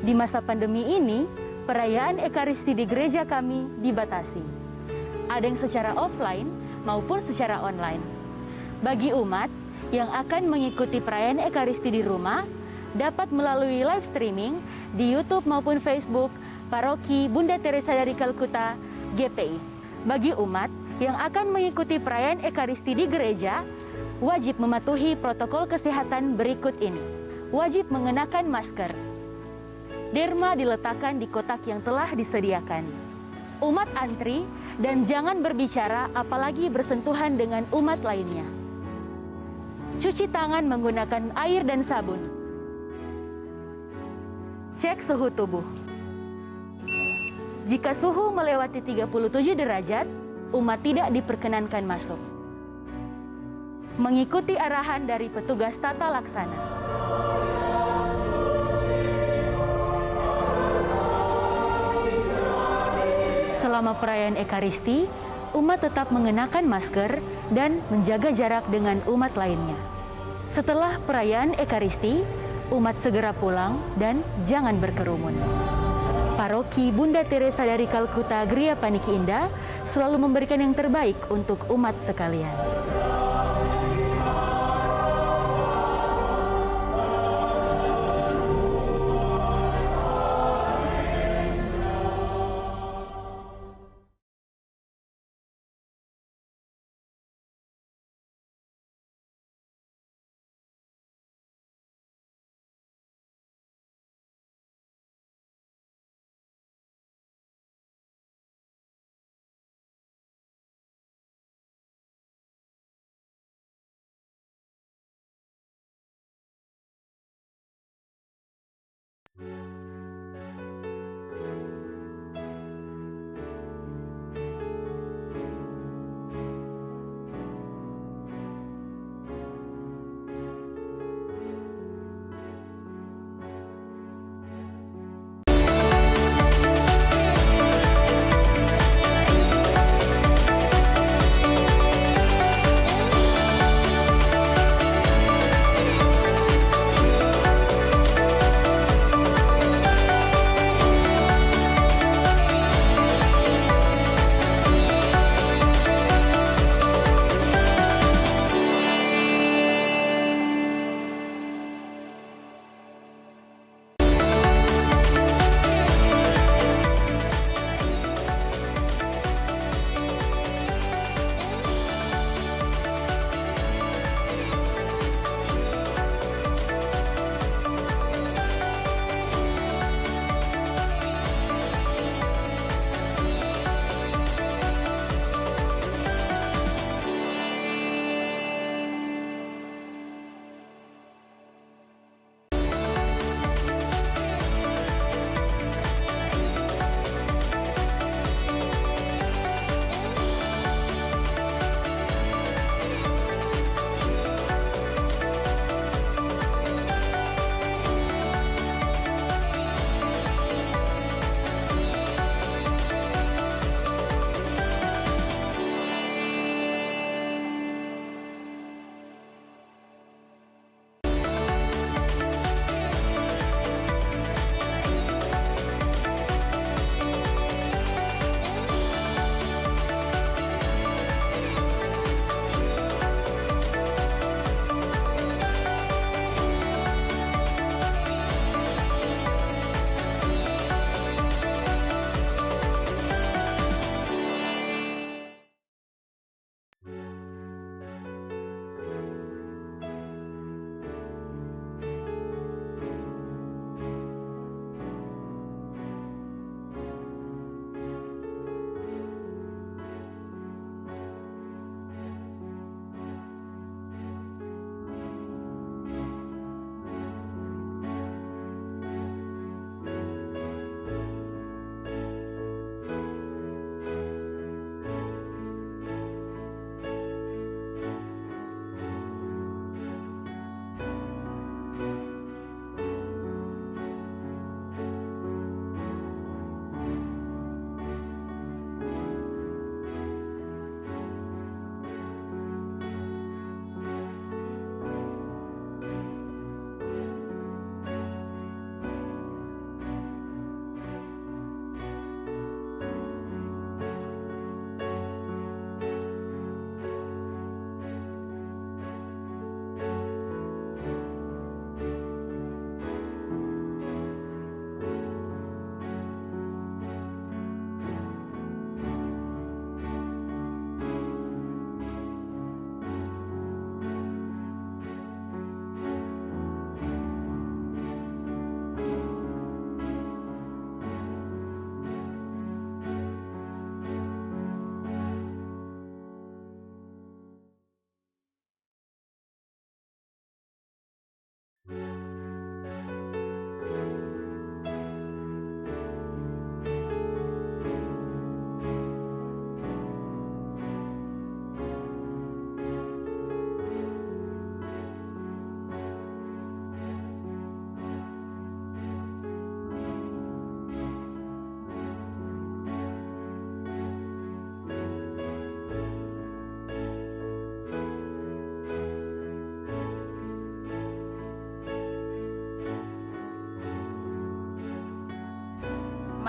Di masa pandemi ini, perayaan Ekaristi di gereja kami dibatasi. Ada yang secara offline maupun secara online. Bagi umat yang akan mengikuti perayaan Ekaristi di rumah, dapat melalui live streaming di YouTube maupun Facebook Paroki Bunda Teresa dari Kalkuta, GPI. Bagi umat yang akan mengikuti perayaan Ekaristi di gereja, wajib mematuhi protokol kesehatan berikut ini. Wajib mengenakan masker. Derma diletakkan di kotak yang telah disediakan. Umat antri dan jangan berbicara apalagi bersentuhan dengan umat lainnya. Cuci tangan menggunakan air dan sabun. Cek suhu tubuh. Jika suhu melewati 37 derajat, umat tidak diperkenankan masuk. Mengikuti arahan dari petugas tata laksana. Selama perayaan Ekaristi, umat tetap mengenakan masker dan menjaga jarak dengan umat lainnya. Setelah perayaan Ekaristi, umat segera pulang dan jangan berkerumun. Paroki Bunda Teresa dari Kalkuta Gria Paniki Indah selalu memberikan yang terbaik untuk umat sekalian.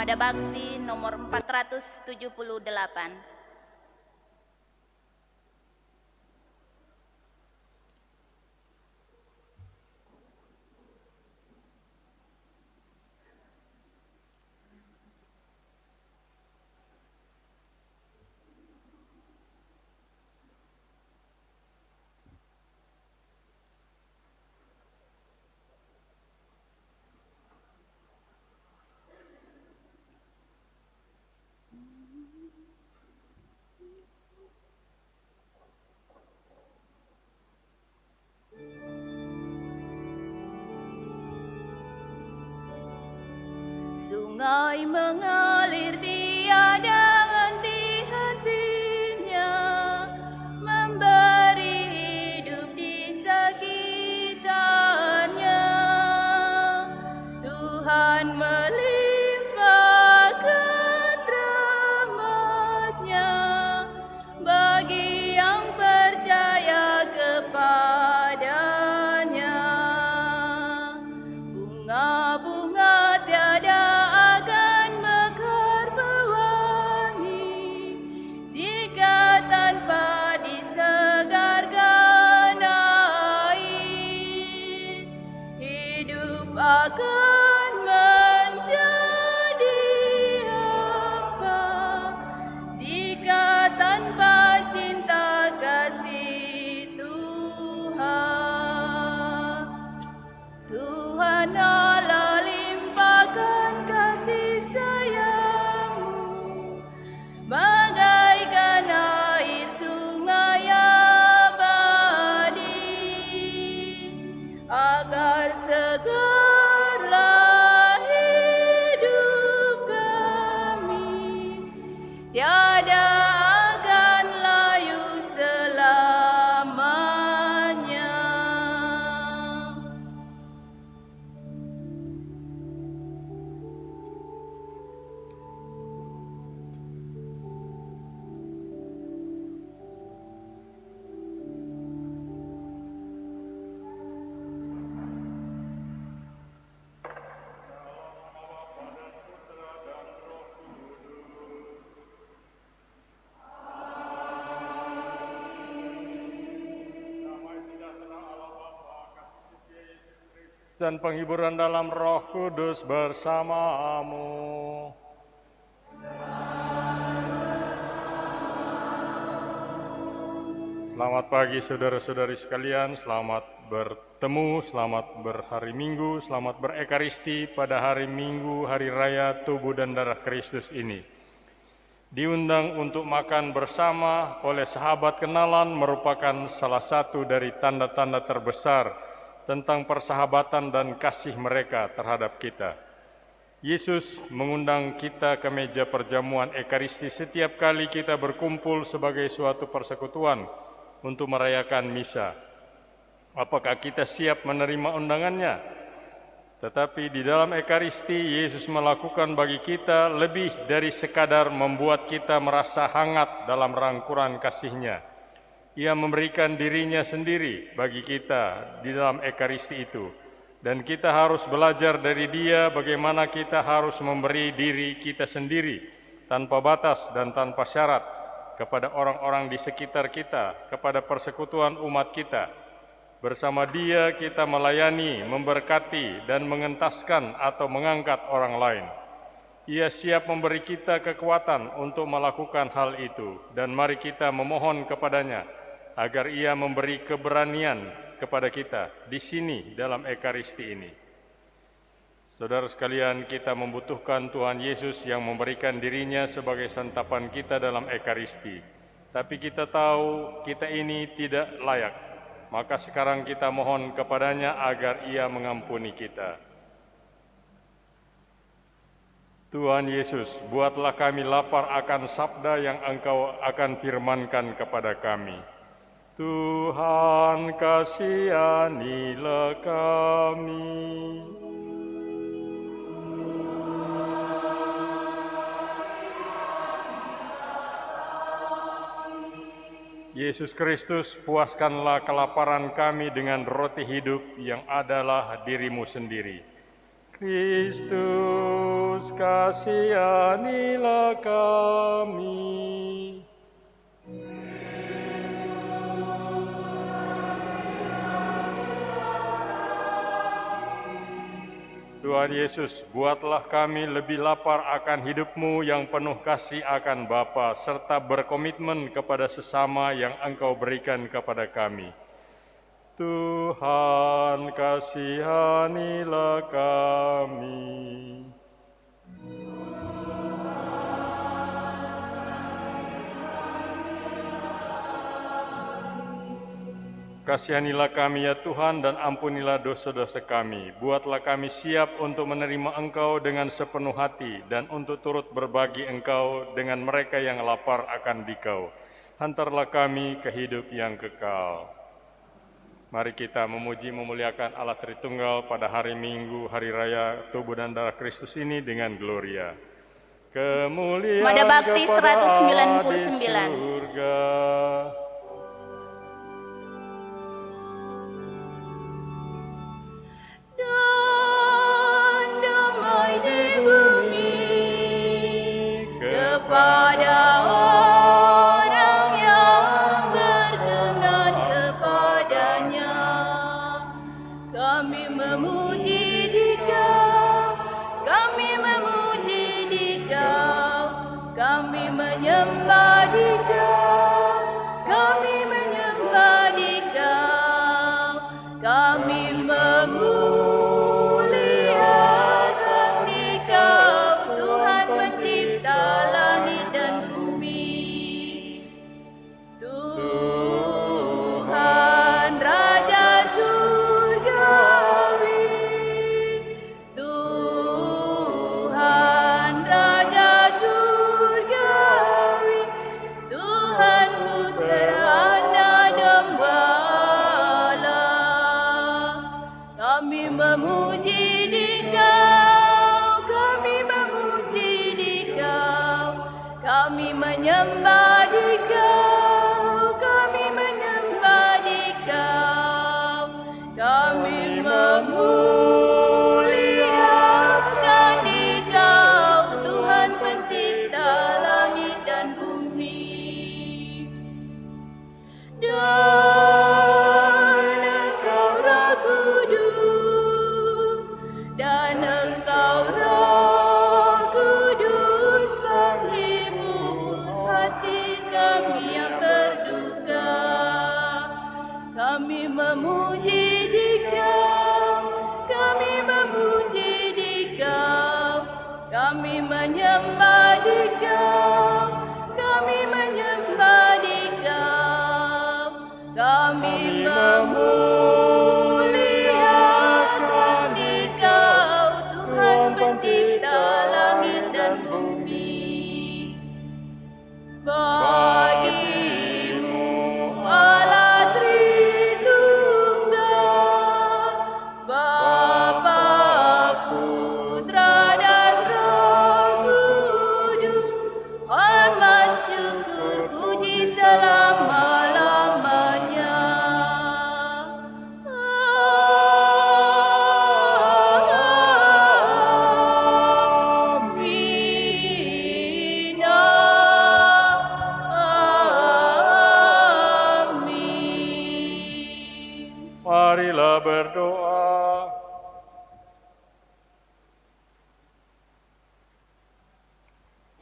Armada Bakti nomor 478. Sungai mengalir tiada henti-hentinya, memberi hidup di sekitarnya. Tuhan melimpahkan rahmat-Nya bagi yang percaya kepadanya. Bunga-bunga tiada akan menjadi hampa jika tanpa cinta kasih Tuhan. Tuhan Allah limpahkan kasih sayang-Mu bagaikan air sungai abadi, agar segar tiada akan layu selamanya. Dan penghiburan dalam Roh Kudus bersamamu. Selamat pagi saudara-saudari sekalian, selamat bertemu, selamat berhari Minggu, selamat berekaristi pada hari Minggu, hari raya tubuh dan darah Kristus ini. Diundang untuk makan bersama oleh sahabat kenalan merupakan salah satu dari tanda-tanda terbesar tentang persahabatan dan kasih mereka terhadap kita. Yesus mengundang kita ke meja perjamuan Ekaristi setiap kali kita berkumpul sebagai suatu persekutuan untuk merayakan misa. Apakah kita siap menerima undangannya? Tetapi di dalam Ekaristi, Yesus melakukan bagi kita lebih dari sekadar membuat kita merasa hangat dalam rangkuran kasih-Nya. Ia memberikan dirinya sendiri bagi kita di dalam Ekaristi itu. Dan kita harus belajar dari Dia bagaimana kita harus memberi diri kita sendiri tanpa batas dan tanpa syarat kepada orang-orang di sekitar kita, kepada persekutuan umat kita. Bersama Dia kita melayani, memberkati, dan mengentaskan atau mengangkat orang lain. Ia siap memberi kita kekuatan untuk melakukan hal itu, dan mari kita memohon kepadanya agar Ia memberi keberanian kepada kita di sini dalam Ekaristi ini. Saudara sekalian, kita membutuhkan Tuhan Yesus yang memberikan dirinya sebagai santapan kita dalam Ekaristi. Tapi kita tahu kita ini tidak layak. Maka sekarang kita mohon kepadanya agar Ia mengampuni kita. Tuhan Yesus, buatlah kami lapar akan sabda yang Engkau akan firmankan kepada kami. Tuhan, kasihanilah kami. Yesus Kristus, puaskanlah kelaparan kami dengan roti hidup yang adalah diri-Mu sendiri. Kristus, kasihanilah kami. Tuhan Yesus, buatlah kami lebih lapar akan hidup-Mu yang penuh kasih akan Bapa, serta berkomitmen kepada sesama yang Engkau berikan kepada kami. Tuhan, kasihanilah kami. Kasihanilah kami ya Tuhan, dan ampunilah dosa-dosa kami. Buatlah kami siap untuk menerima Engkau dengan sepenuh hati dan untuk turut berbagi Engkau dengan mereka yang lapar akan Dikau. Hantarlah kami ke hidup yang kekal. Mari kita memuji memuliakan Allah Tritunggal pada hari Minggu, hari raya tubuh dan darah Kristus ini dengan gloria. Kemuliaan Mada Bakti kepada Allah di 199. surga. Dan damai di bumi kepada orang yang berkenan kepadanya. Kami memuji Dikau, kami memuji Dikau, kami menyembah Dikau, kami menyembah Dikau, kami memuliakan Dikau, Tuhan pencipta langit dan bumi. Tuhan Raja Surgawi, Tuhan Raja Surgawi, Tuhan Putrana Gembala. Kami memuji Dikau, kami memuji Dikau, kami menyembah Dikau, kami menyembah Dikau, kami memuliakan Dikau, Tuhan pencipta langit dan bumi. Dan Engkau Roh Kudus, dan Engkau Roh Kudus menghibur hati kami yang berduka. Kami memuji Dikau, kami memuji Dikau, kami menyembah Dikau, kami menyembah Dikau, kami memuliakan Dikau, Tuhan pencipta langit dan bumi. Bagimu Allah Tritunggal, Bapa, Putra dan Roh Kudus, hormat syukur puji selama-lamanya. Amin. Amin. Marilah berdoa.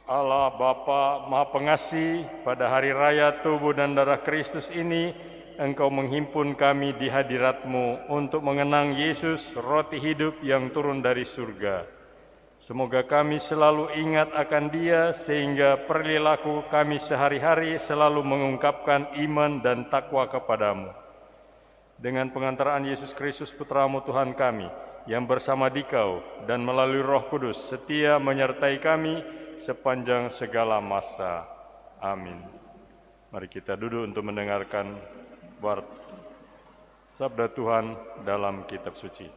Allah Bapa Maha Pengasih, pada hari raya tubuh dan darah Kristus ini, Engkau menghimpun kami di hadirat-Mu untuk mengenang Yesus, roti hidup yang turun dari surga. Semoga kami selalu ingat akan Dia, sehingga perilaku kami sehari-hari selalu mengungkapkan iman dan takwa kepadamu. Dengan pengantaraan Yesus Kristus Putra-Mu Tuhan kami, yang bersama Dikau dan melalui Roh Kudus setia menyertai kami sepanjang segala masa. Amin. Mari kita duduk untuk mendengarkan sabda Tuhan dalam kitab suci.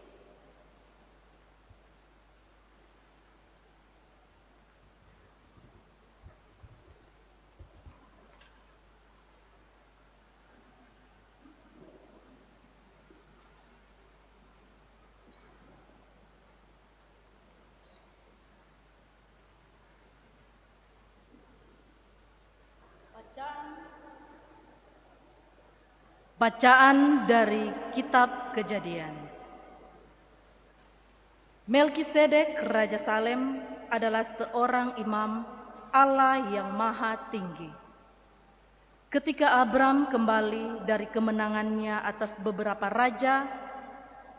Bacaan dari Kitab Kejadian. Melkisedek Raja Salem adalah seorang imam Allah yang Maha Tinggi. Ketika Abram kembali dari kemenangannya atas beberapa raja,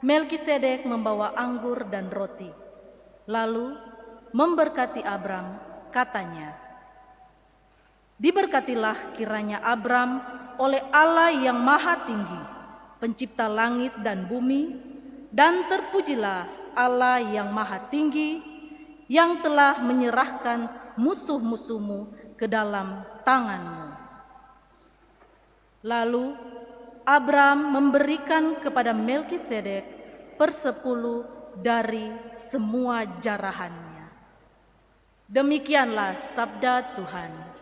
Melkisedek membawa anggur dan roti. Lalu memberkati Abram, katanya, "Diberkatilah kiranya Abram oleh Allah yang Maha Tinggi, pencipta langit dan bumi, dan terpujilah Allah yang Maha Tinggi yang telah menyerahkan musuh-musuhmu ke dalam tanganmu." Lalu Abram memberikan kepada Melkisedek 10 dari semua jarahannya. Demikianlah sabda Tuhan.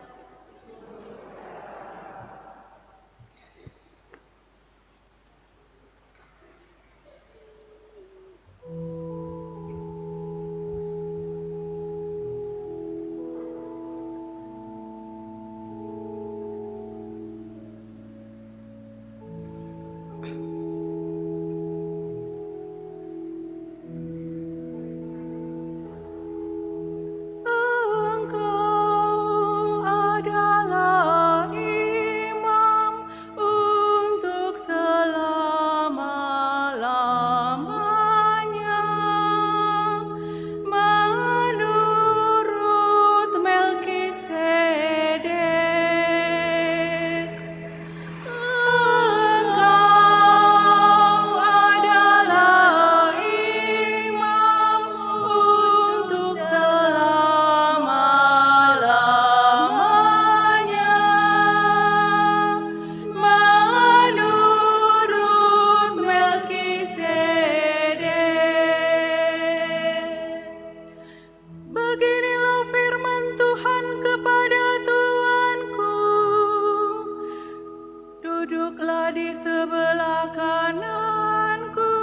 Duduklah di sebelah kananku,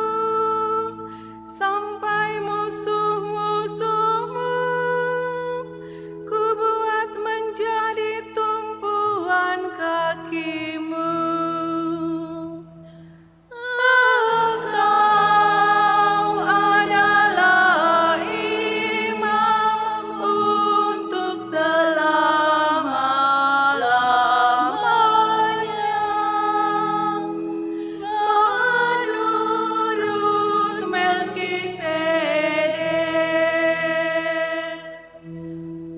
sampai musuh-musuhmu ku buat menjadi tumpuan kakimu. Engkau adalah imam untuk selama-lamanya. Menurut Melkisedek,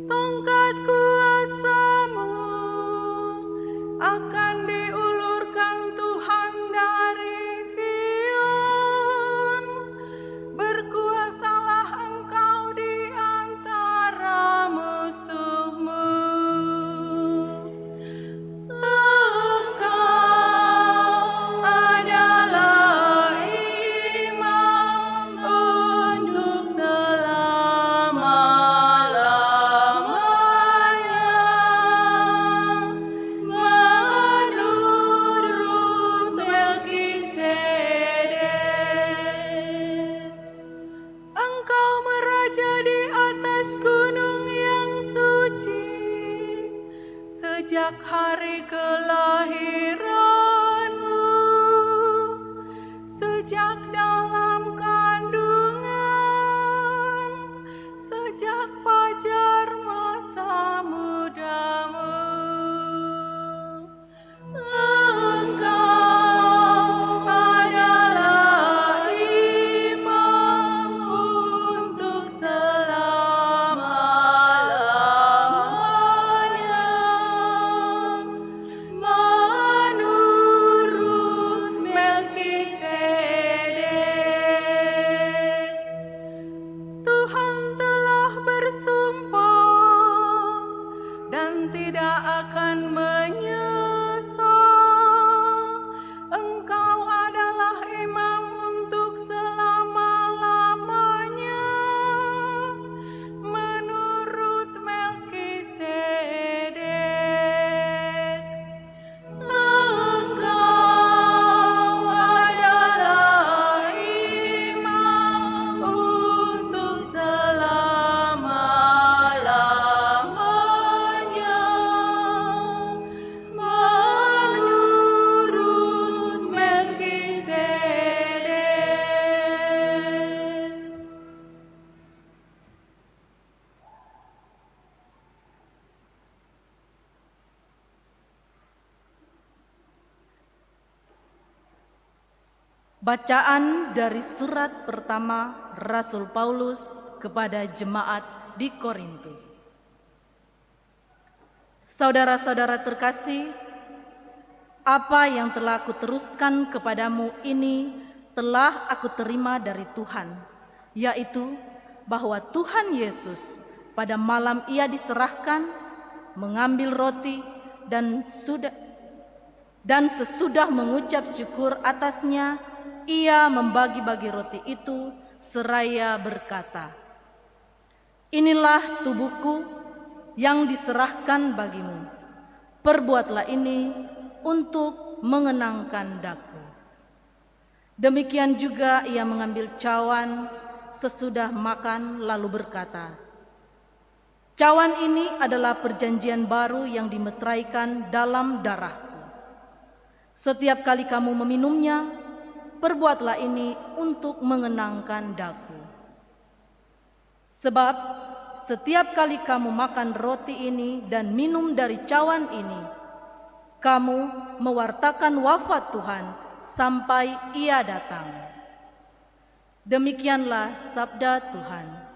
tongkat kuasamu akan diulurkan Tuhan dari Sion. Berkuasalah engkau di antara musuhmu. Engkau adalah imam untuk selama-lamanya. Menurut Melkisedek, engkau meraja di atas gunung yang suci sejak hari kelahiranmu, sejak dalam kandungan, sejak fajar masa mudamu. Engkau adalah imam untuk selama-lamanya. Menurut Bacaan dari surat pertama Rasul Paulus kepada jemaat di Korintus. Saudara-saudara terkasih, apa yang telah aku teruskan kepadamu ini telah aku terima dari Tuhan, yaitu bahwa Tuhan Yesus pada malam Ia diserahkan mengambil roti dan sesudah mengucap syukur atasnya, Ia membagi-bagi roti itu seraya berkata, "Inilah tubuhku yang diserahkan bagimu. Perbuatlah ini untuk mengenangkan daku." Demikian juga Ia mengambil cawan sesudah makan lalu berkata, "Cawan ini adalah perjanjian baru yang dimeteraikan dalam darahku. Setiap kali kamu meminumnya, perbuatlah ini untuk mengenangkan daku. Sebab setiap kali kamu makan roti ini dan minum dari cawan ini, kamu mewartakan wafat Tuhan sampai Ia datang." Demikianlah sabda Tuhan.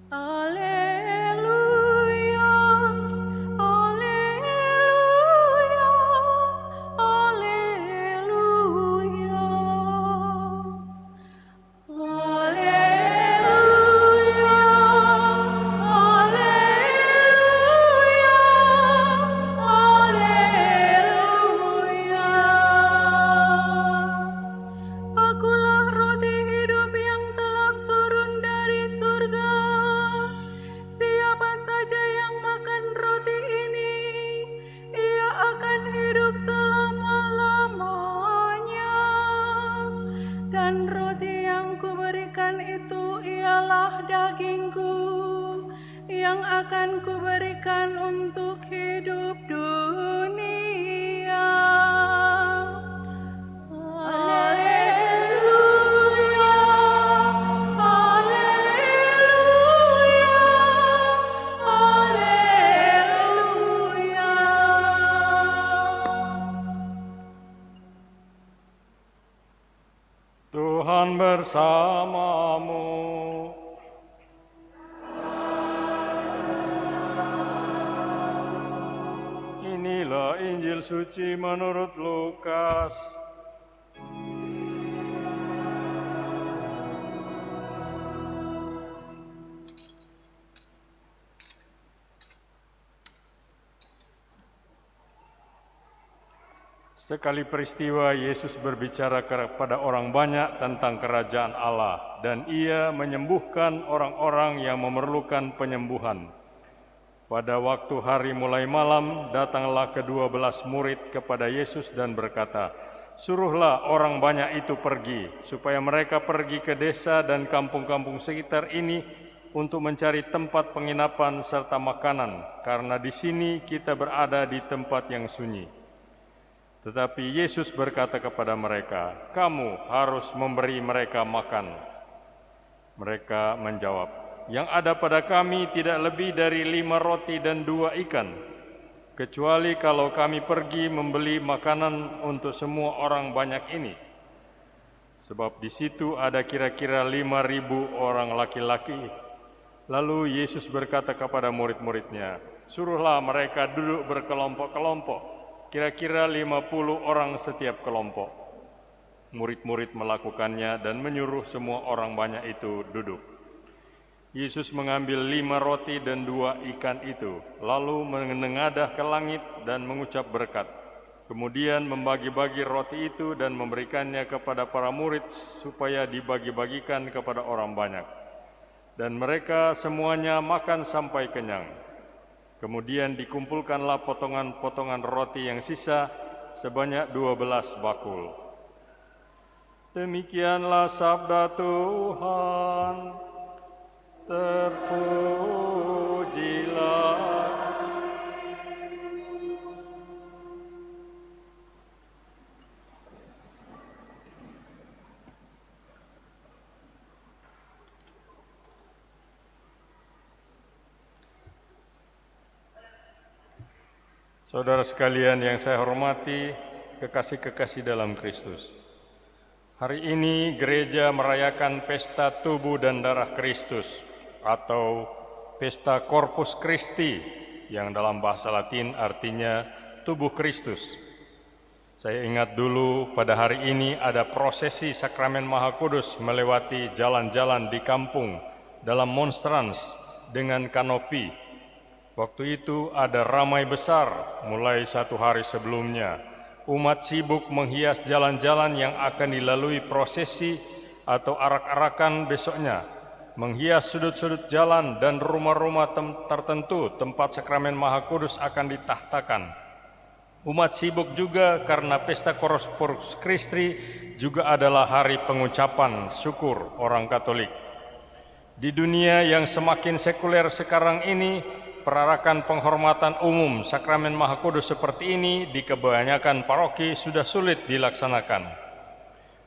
Alleluia, alleluia, alleluia. Alleluia, alleluia, alleluia. Akulah roti hidup yang telah turun dari surga. Siapa saja yang makan roti ini, ia akan hidup selama-lamanya. Dan roti yang kuberikan itu ialah dagingku, yang akan kuberikan untuk hidup dunia. Alleluia, alleluia, alleluia. Tuhan bersamamu. Inilah Injil suci menurut Lukas. Sekali peristiwa Yesus berbicara kepada orang banyak tentang kerajaan Allah, dan Ia menyembuhkan orang-orang yang memerlukan penyembuhan. Pada waktu hari mulai malam, datanglah ke-12 murid kepada Yesus dan berkata, "Suruhlah orang banyak itu pergi, supaya mereka pergi ke desa dan kampung-kampung sekitar ini untuk mencari tempat penginapan serta makanan, karena di sini kita berada di tempat yang sunyi." Tetapi Yesus berkata kepada mereka, "Kamu harus memberi mereka makan." Mereka menjawab, "Yang ada pada kami tidak lebih dari 5 roti dan 2 ikan, kecuali kalau kami pergi membeli makanan untuk semua orang banyak ini." Sebab di situ ada kira-kira 5.000 orang laki-laki. Lalu Yesus berkata kepada murid-muridnya, "Suruhlah mereka duduk berkelompok-kelompok, kira-kira 50 orang setiap kelompok." Murid-murid melakukannya dan menyuruh semua orang banyak itu duduk. Yesus mengambil 5 roti dan 2 ikan itu, lalu menengadah ke langit dan mengucap berkat. Kemudian membagi-bagi roti itu dan memberikannya kepada para murid supaya dibagi-bagikan kepada orang banyak. Dan mereka semuanya makan sampai kenyang. Kemudian dikumpulkanlah potongan-potongan roti yang sisa sebanyak 12 bakul. Demikianlah sabda Tuhan. Terpujilah Saudara sekalian yang saya hormati, kekasih-kekasih dalam Kristus. Hari ini gereja merayakan pesta tubuh dan darah Kristus atau pesta Corpus Christi yang dalam bahasa Latin artinya tubuh Kristus. Saya ingat dulu pada hari ini ada prosesi Sakramen Maha Kudus melewati jalan-jalan di kampung dalam monstrans dengan kanopi. Waktu itu ada ramai besar mulai 1 hari sebelumnya. Umat sibuk menghias jalan-jalan yang akan dilalui prosesi atau arak-arakan besoknya. Menghias sudut-sudut jalan dan rumah-rumah tertentu tempat Sakramen Maha Kudus akan ditahtakan. Umat sibuk juga karena pesta Corpus Christi juga adalah hari pengucapan syukur orang Katolik. Di dunia yang semakin sekuler sekarang ini, perarakan penghormatan umum Sakramen Maha Kudus seperti ini di kebanyakan paroki sudah sulit dilaksanakan.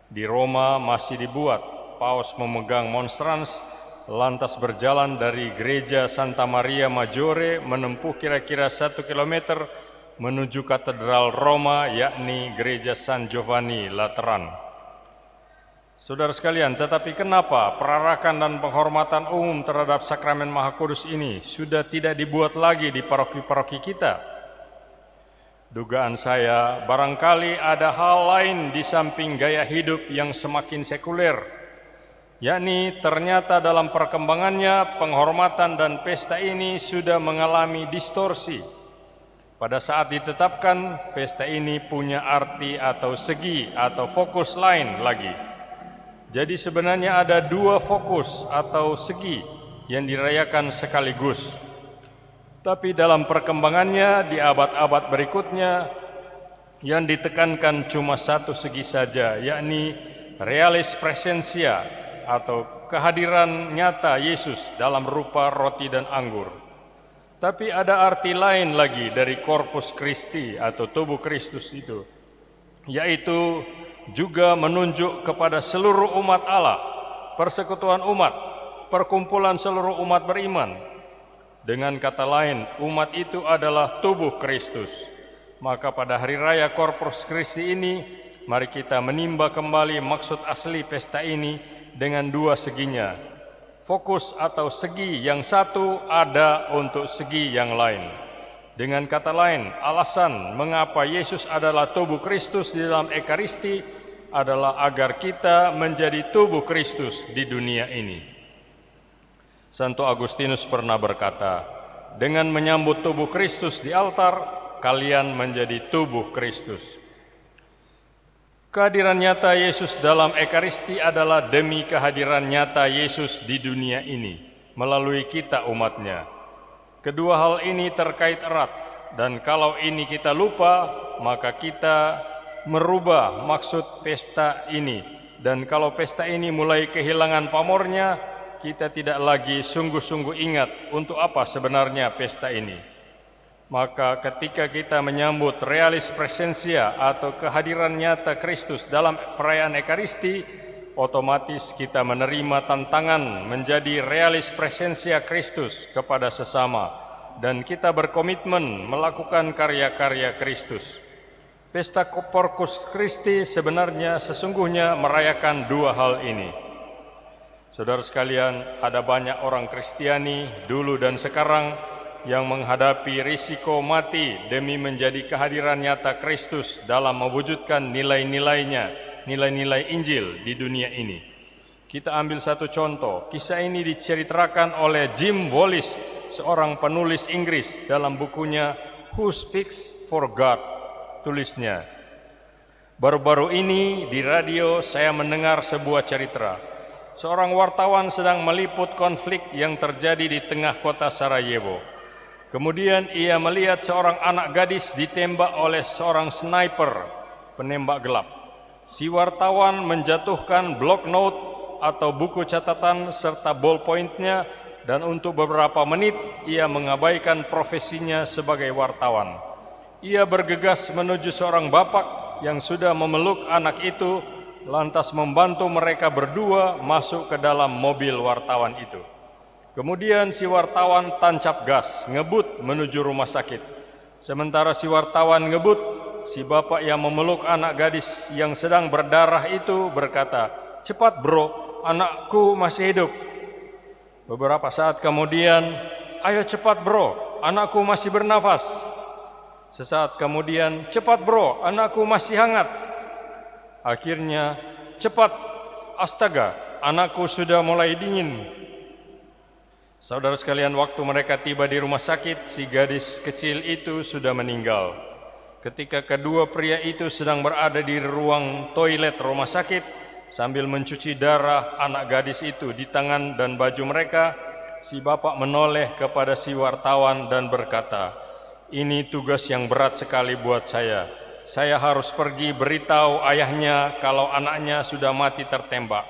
Di Roma masih dibuat, Paus memegang monstrans, lantas berjalan dari gereja Santa Maria Maggiore menempuh kira-kira 1 kilometer menuju katedral Roma, yakni gereja San Giovanni Lateran. Saudara sekalian, tetapi kenapa perarakan dan penghormatan umum terhadap Sakramen Maha Kudus ini sudah tidak dibuat lagi di paroki-paroki kita? Dugaan saya, barangkali ada hal lain di samping gaya hidup yang semakin sekuler, yakni ternyata dalam perkembangannya penghormatan dan pesta ini sudah mengalami distorsi. Pada saat ditetapkan, pesta ini punya arti atau segi atau fokus lain lagi. Jadi sebenarnya ada 2 fokus atau segi yang dirayakan sekaligus. Tapi dalam perkembangannya di abad-abad berikutnya yang ditekankan cuma 1 segi saja, yakni realis presentia atau kehadiran nyata Yesus dalam rupa roti dan anggur. Tapi ada arti lain lagi dari Corpus Christi atau tubuh Kristus itu, yaitu juga menunjuk kepada seluruh umat Allah, persekutuan umat, perkumpulan seluruh umat beriman. Dengan kata lain, umat itu adalah tubuh Kristus. Maka pada hari raya Corpus Christi ini, mari kita menimba kembali maksud asli pesta ini dengan 2 seginya. Fokus atau segi yang satu ada untuk segi yang lain. Dengan kata lain, alasan mengapa Yesus adalah tubuh Kristus di dalam Ekaristi adalah agar kita menjadi tubuh Kristus di dunia ini. Santo Agustinus pernah berkata, dengan menyambut tubuh Kristus di altar, kalian menjadi tubuh Kristus. Kehadiran nyata Yesus dalam Ekaristi adalah demi kehadiran nyata Yesus di dunia ini, melalui kita umatnya. Kedua hal ini terkait erat, dan kalau ini kita lupa, maka kita merubah maksud pesta ini. Dan kalau pesta ini mulai kehilangan pamornya, kita tidak lagi sungguh-sungguh ingat untuk apa sebenarnya pesta ini. Maka ketika kita menyambut realis presentia atau kehadiran nyata Kristus dalam perayaan Ekaristi, otomatis kita menerima tantangan menjadi realis presentia Kristus kepada sesama, dan kita berkomitmen melakukan karya-karya Kristus. Pesta Corpus Christi sebenarnya sesungguhnya merayakan 2 hal ini. Saudara sekalian, ada banyak orang Kristiani dulu dan sekarang yang menghadapi risiko mati demi menjadi kehadiran nyata Kristus dalam mewujudkan nilai-nilainya, nilai-nilai Injil di dunia ini. Kita ambil satu contoh. Kisah ini diceritakan oleh Jim Wallis, seorang penulis Inggris, dalam bukunya Who Speaks for God, tulisnya. Baru-baru ini di radio saya mendengar sebuah cerita. Seorang wartawan sedang meliput konflik yang terjadi di tengah kota Sarajevo. Kemudian ia melihat seorang anak gadis ditembak oleh seorang sniper, penembak gelap. Si wartawan menjatuhkan block note atau buku catatan serta ballpointnya, dan untuk beberapa menit ia mengabaikan profesinya sebagai wartawan. Ia bergegas menuju seorang bapak yang sudah memeluk anak itu, lantas membantu mereka berdua masuk ke dalam mobil wartawan itu. Kemudian si wartawan tancap gas, ngebut menuju rumah sakit. Sementara si wartawan ngebut, si bapak yang memeluk anak gadis yang sedang berdarah itu berkata, "Cepat bro, anakku masih hidup." Beberapa saat kemudian, "Ayo cepat bro, anakku masih bernafas." Sesaat kemudian, "Cepat bro, anakku masih hangat." Akhirnya, "Cepat, astaga, anakku sudah mulai dingin." Saudara sekalian, waktu mereka tiba di rumah sakit, si gadis kecil itu sudah meninggal. Ketika kedua pria itu sedang berada di ruang toilet rumah sakit, sambil mencuci darah anak gadis itu di tangan dan baju mereka, si bapak menoleh kepada si wartawan dan berkata, "Ini tugas yang berat sekali buat saya. Saya harus pergi beritahu ayahnya kalau anaknya sudah mati tertembak.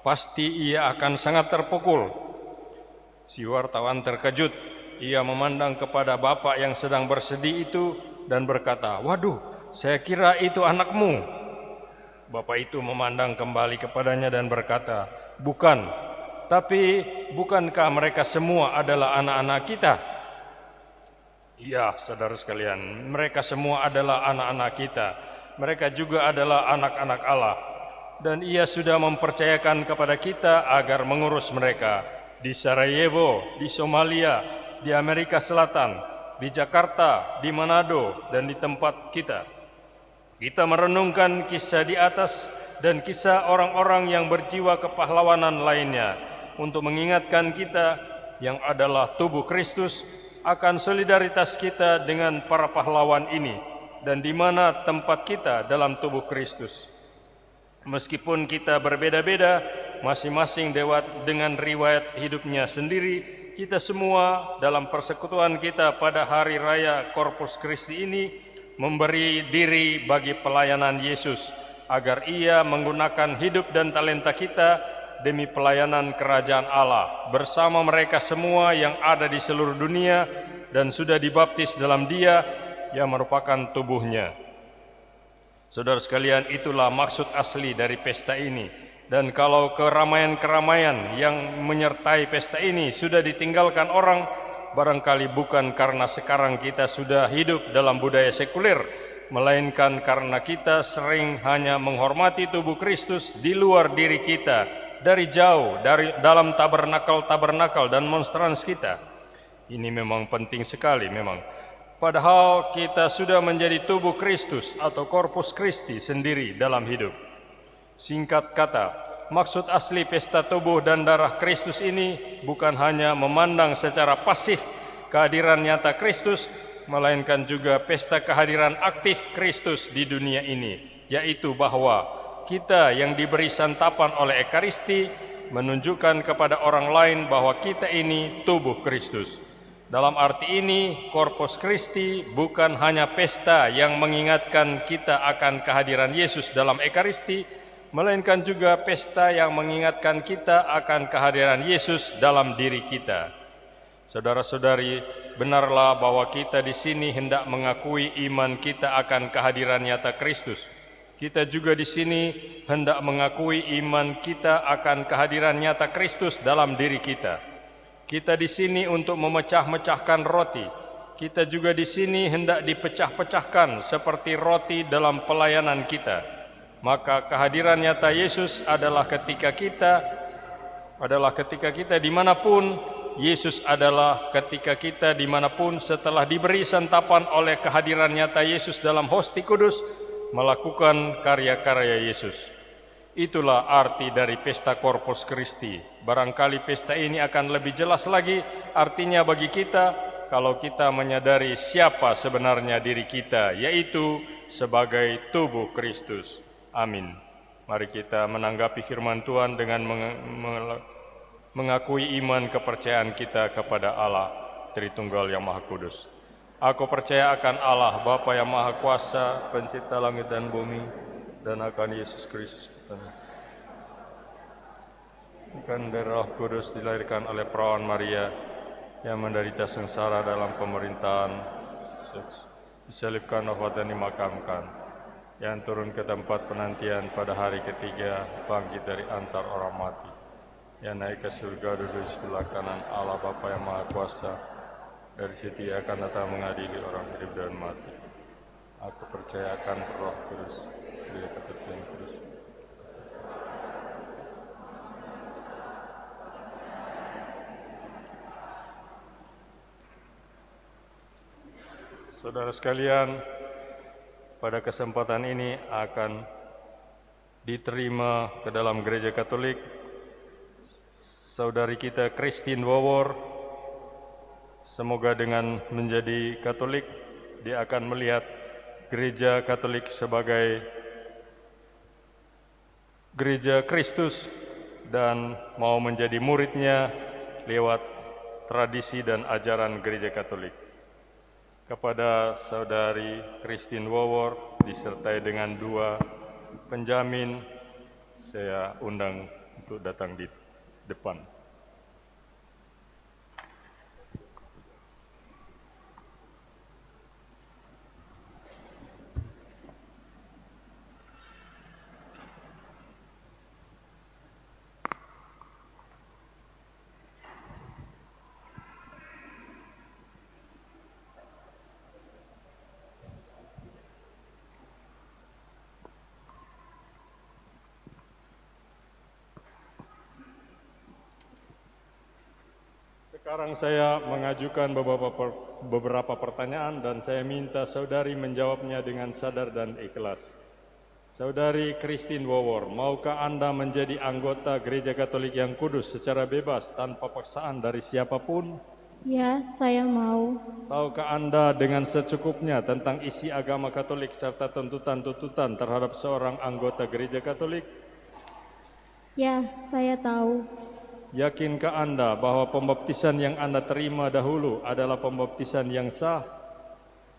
Pasti ia akan sangat terpukul." Si wartawan terkejut. Ia memandang kepada bapak yang sedang bersedih itu dan berkata, "Waduh, saya kira itu anakmu." Bapak itu memandang kembali kepadanya dan berkata, "Bukan, tapi bukankah mereka semua adalah anak-anak kita?" "Iya, saudara sekalian, mereka semua adalah anak-anak kita. Mereka juga adalah anak-anak Allah. Dan ia sudah mempercayakan kepada kita agar mengurus mereka di Sarajevo, di Somalia, di Amerika Selatan, di Jakarta, di Manado, dan di tempat kita. Kita merenungkan kisah di atas dan kisah orang-orang yang berjiwa kepahlawanan lainnya untuk mengingatkan kita yang adalah tubuh Kristus akan solidaritas kita dengan para pahlawan ini dan di mana tempat kita dalam tubuh Kristus. Meskipun kita berbeda-beda, masing-masing dengan riwayat hidupnya sendiri, kita semua dalam persekutuan kita pada hari raya Corpus Christi ini memberi diri bagi pelayanan Yesus agar ia menggunakan hidup dan talenta kita demi pelayanan kerajaan Allah bersama mereka semua yang ada di seluruh dunia dan sudah dibaptis dalam Dia yang merupakan tubuhnya. Saudara sekalian, itulah maksud asli dari pesta ini. Dan kalau keramaian-keramaian yang menyertai pesta ini sudah ditinggalkan orang, barangkali bukan karena sekarang kita sudah hidup dalam budaya sekuler, melainkan karena kita sering hanya menghormati tubuh Kristus di luar diri kita, dari jauh, dari dalam tabernakel dan monstrans kita. Ini memang penting sekali memang. Padahal kita sudah menjadi tubuh Kristus atau Corpus Christi sendiri dalam hidup. Singkat kata, maksud asli pesta tubuh dan darah Kristus ini bukan hanya memandang secara pasif kehadiran nyata Kristus, melainkan juga pesta kehadiran aktif Kristus di dunia ini, yaitu bahwa kita yang diberi santapan oleh Ekaristi menunjukkan kepada orang lain bahwa kita ini tubuh Kristus. Dalam arti ini, Corpus Christi bukan hanya pesta yang mengingatkan kita akan kehadiran Yesus dalam Ekaristi, melainkan juga pesta yang mengingatkan kita akan kehadiran Yesus dalam diri kita. Saudara-saudari, benarlah bahwa kita di sini hendak mengakui iman kita akan kehadiran nyata Kristus. Kita juga di sini hendak mengakui iman kita akan kehadiran nyata Kristus dalam diri kita. Kita di sini untuk memecah-mecahkan roti. Kita juga di sini hendak dipecah-pecahkan seperti roti dalam pelayanan kita. Maka kehadiran nyata Yesus adalah ketika kita dimanapun. Yesus adalah ketika kita dimanapun setelah diberi santapan oleh kehadiran nyata Yesus dalam Hosti Kudus, melakukan karya-karya Yesus. Itulah arti dari pesta Corpus Christi. Barangkali pesta ini akan lebih jelas lagi artinya bagi kita kalau kita menyadari siapa sebenarnya diri kita, yaitu sebagai tubuh Kristus. Amin. Mari kita menanggapi firman Tuhan dengan mengakui iman kepercayaan kita kepada Allah Tritunggal yang Maha Kudus. Aku percaya akan Allah, Bapa yang Maha Kuasa, pencipta langit dan bumi, dan akan Yesus Kristus, bukan dari Roh Kudus, dilahirkan oleh perawan Maria, yang menderita sengsara dalam pemerintahan, disalibkan, wafat dan dimakamkan, yang turun ke tempat penantian pada hari ketiga, bangkit dari antar orang mati, yang naik ke surga duduk di sebelah kanan Allah Bapa yang Maha Kuasa, Dari situ ia akan datang mengadili orang hidup dan mati. Aku percaya akan Roh Kudus, Gereja Katolik yang kudus. Saudara sekalian, pada kesempatan ini akan diterima ke dalam Gereja Katolik saudari kita Christine Wawor. Semoga dengan menjadi Katolik, dia akan melihat Gereja Katolik sebagai Gereja Kristus dan mau menjadi muridnya lewat tradisi dan ajaran Gereja Katolik. Kepada saudari Christine Wawor disertai dengan 2 penjamin, saya undang untuk datang di depan. Sekarang saya mengajukan beberapa pertanyaan dan saya minta saudari menjawabnya dengan sadar dan ikhlas. Saudari Christine Wawor, maukah Anda menjadi anggota Gereja Katolik yang kudus secara bebas tanpa paksaan dari siapapun? Ya, saya mau. Tahukah Anda dengan secukupnya tentang isi agama Katolik serta tuntutan-tuntutan terhadap seorang anggota Gereja Katolik? Ya, saya tahu. Yakinkah Anda bahwa pembaptisan yang Anda terima dahulu adalah pembaptisan yang sah?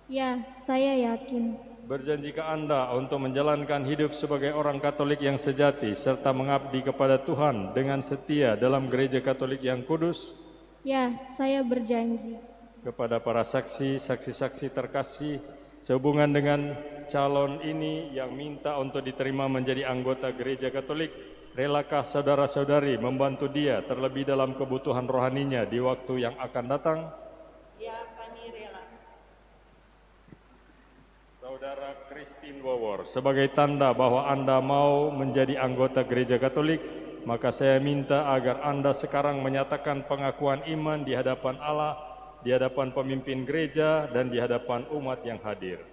Ya, saya yakin. Berjanjikah Anda untuk menjalankan hidup sebagai orang Katolik yang sejati serta mengabdi kepada Tuhan dengan setia dalam Gereja Katolik yang kudus? Ya, saya berjanji. Kepada para saksi-saksi terkasih, sehubungan dengan calon ini yang minta untuk diterima menjadi anggota Gereja Katolik, relakah saudara-saudari membantu dia terlebih dalam kebutuhan rohaninya di waktu yang akan datang? Ya, kami rela. Saudara Christine Wawor, sebagai tanda bahwa Anda mau menjadi anggota Gereja Katolik, maka saya minta agar Anda sekarang menyatakan pengakuan iman di hadapan Allah, di hadapan pemimpin gereja, dan di hadapan umat yang hadir.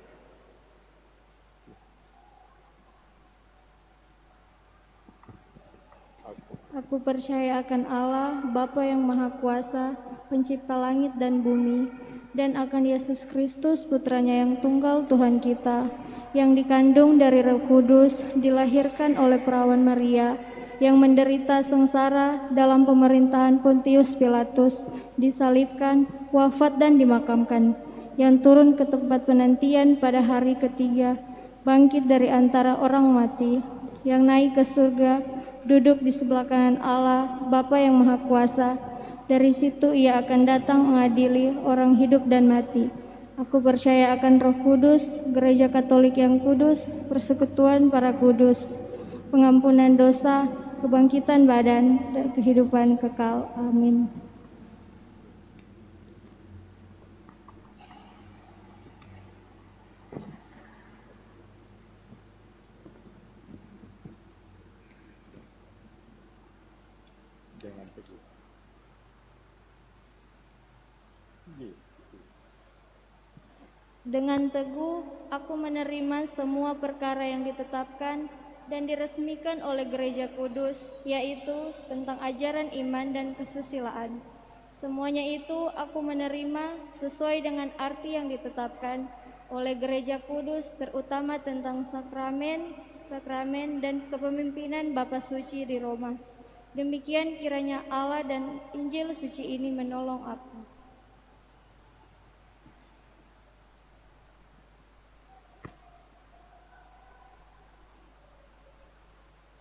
Aku percaya akan Allah, Bapa yang Maha Kuasa, Pencipta langit dan bumi, dan akan Yesus Kristus, Putranya yang tunggal Tuhan kita, yang dikandung dari Roh Kudus, dilahirkan oleh perawan Maria, yang menderita sengsara dalam pemerintahan Pontius Pilatus, disalibkan, wafat dan dimakamkan, yang turun ke tempat penantian pada hari ketiga, bangkit dari antara orang mati, yang naik ke surga, duduk di sebelah kanan Allah, Bapa yang Maha Kuasa. Dari situ ia akan datang mengadili orang hidup dan mati. Aku percaya akan Roh Kudus, Gereja Katolik yang kudus, persekutuan para kudus, pengampunan dosa, kebangkitan badan, dan kehidupan kekal. Amin. Jangan teguh. Dengan teguh, aku menerima semua perkara yang ditetapkan dan diresmikan oleh Gereja Kudus, yaitu tentang ajaran iman dan kesusilaan. Semuanya itu aku menerima sesuai dengan arti yang ditetapkan oleh Gereja Kudus, terutama tentang sakramen dan kepemimpinan Bapa Suci di Roma. Demikian kiranya Allah dan Injil suci ini menolong aku.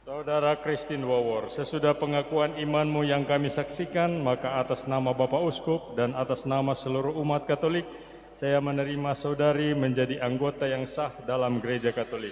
Saudara Christine Wawor, sesudah pengakuan imanmu yang kami saksikan, maka atas nama Bapak Uskup dan atas nama seluruh umat Katolik, saya menerima saudari menjadi anggota yang sah dalam Gereja Katolik.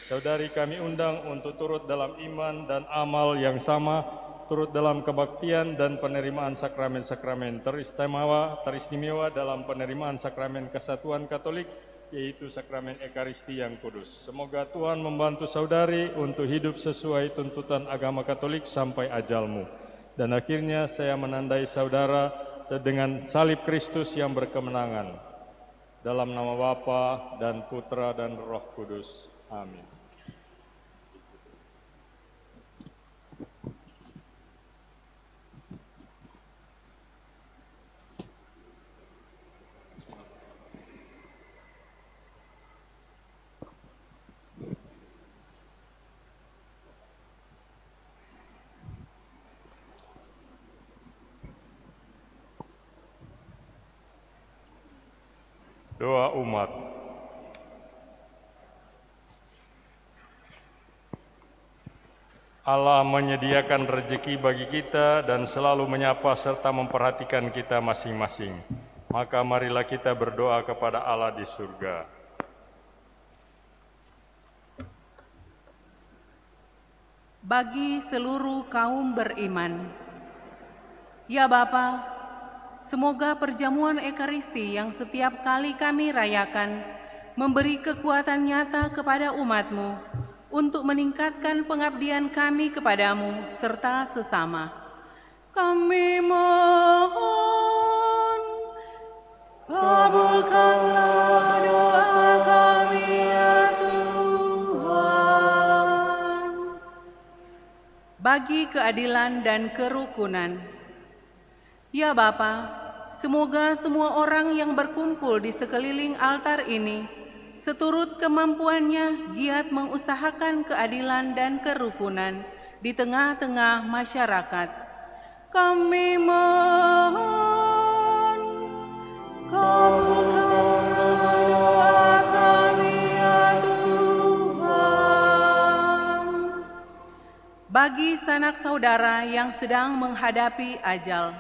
Saudari kami undang untuk turut dalam iman dan amal yang sama turut dalam kebaktian dan penerimaan sakramen-sakramen teristimewa dalam penerimaan sakramen kesatuan Katolik, yaitu sakramen Ekaristi yang kudus. Semoga Tuhan membantu saudari untuk hidup sesuai tuntutan agama Katolik sampai ajalmu. Dan akhirnya saya menandai saudara dengan salib Kristus yang berkemenangan. Dalam nama Bapa dan Putra dan Roh Kudus. Amin. Doa umat. Allah menyediakan rezeki bagi kita dan selalu menyapa serta memperhatikan kita masing-masing. Maka marilah kita berdoa kepada Allah di surga. Bagi seluruh kaum beriman, ya Bapa, semoga perjamuan Ekaristi yang setiap kali kami rayakan memberi kekuatan nyata kepada umat-Mu untuk meningkatkan pengabdian kami kepadamu serta sesama. Kami mohon, kabulkanlah doa kami ya Tuhan. Bagi keadilan dan kerukunan, ya Bapa, semoga semua orang yang berkumpul di sekeliling altar ini seturut kemampuannya giat mengusahakan keadilan dan kerukunan di tengah-tengah masyarakat. Kami mohon, kabulkanlah doa kami ya Tuhan. Bagi sanak saudara yang sedang menghadapi ajal,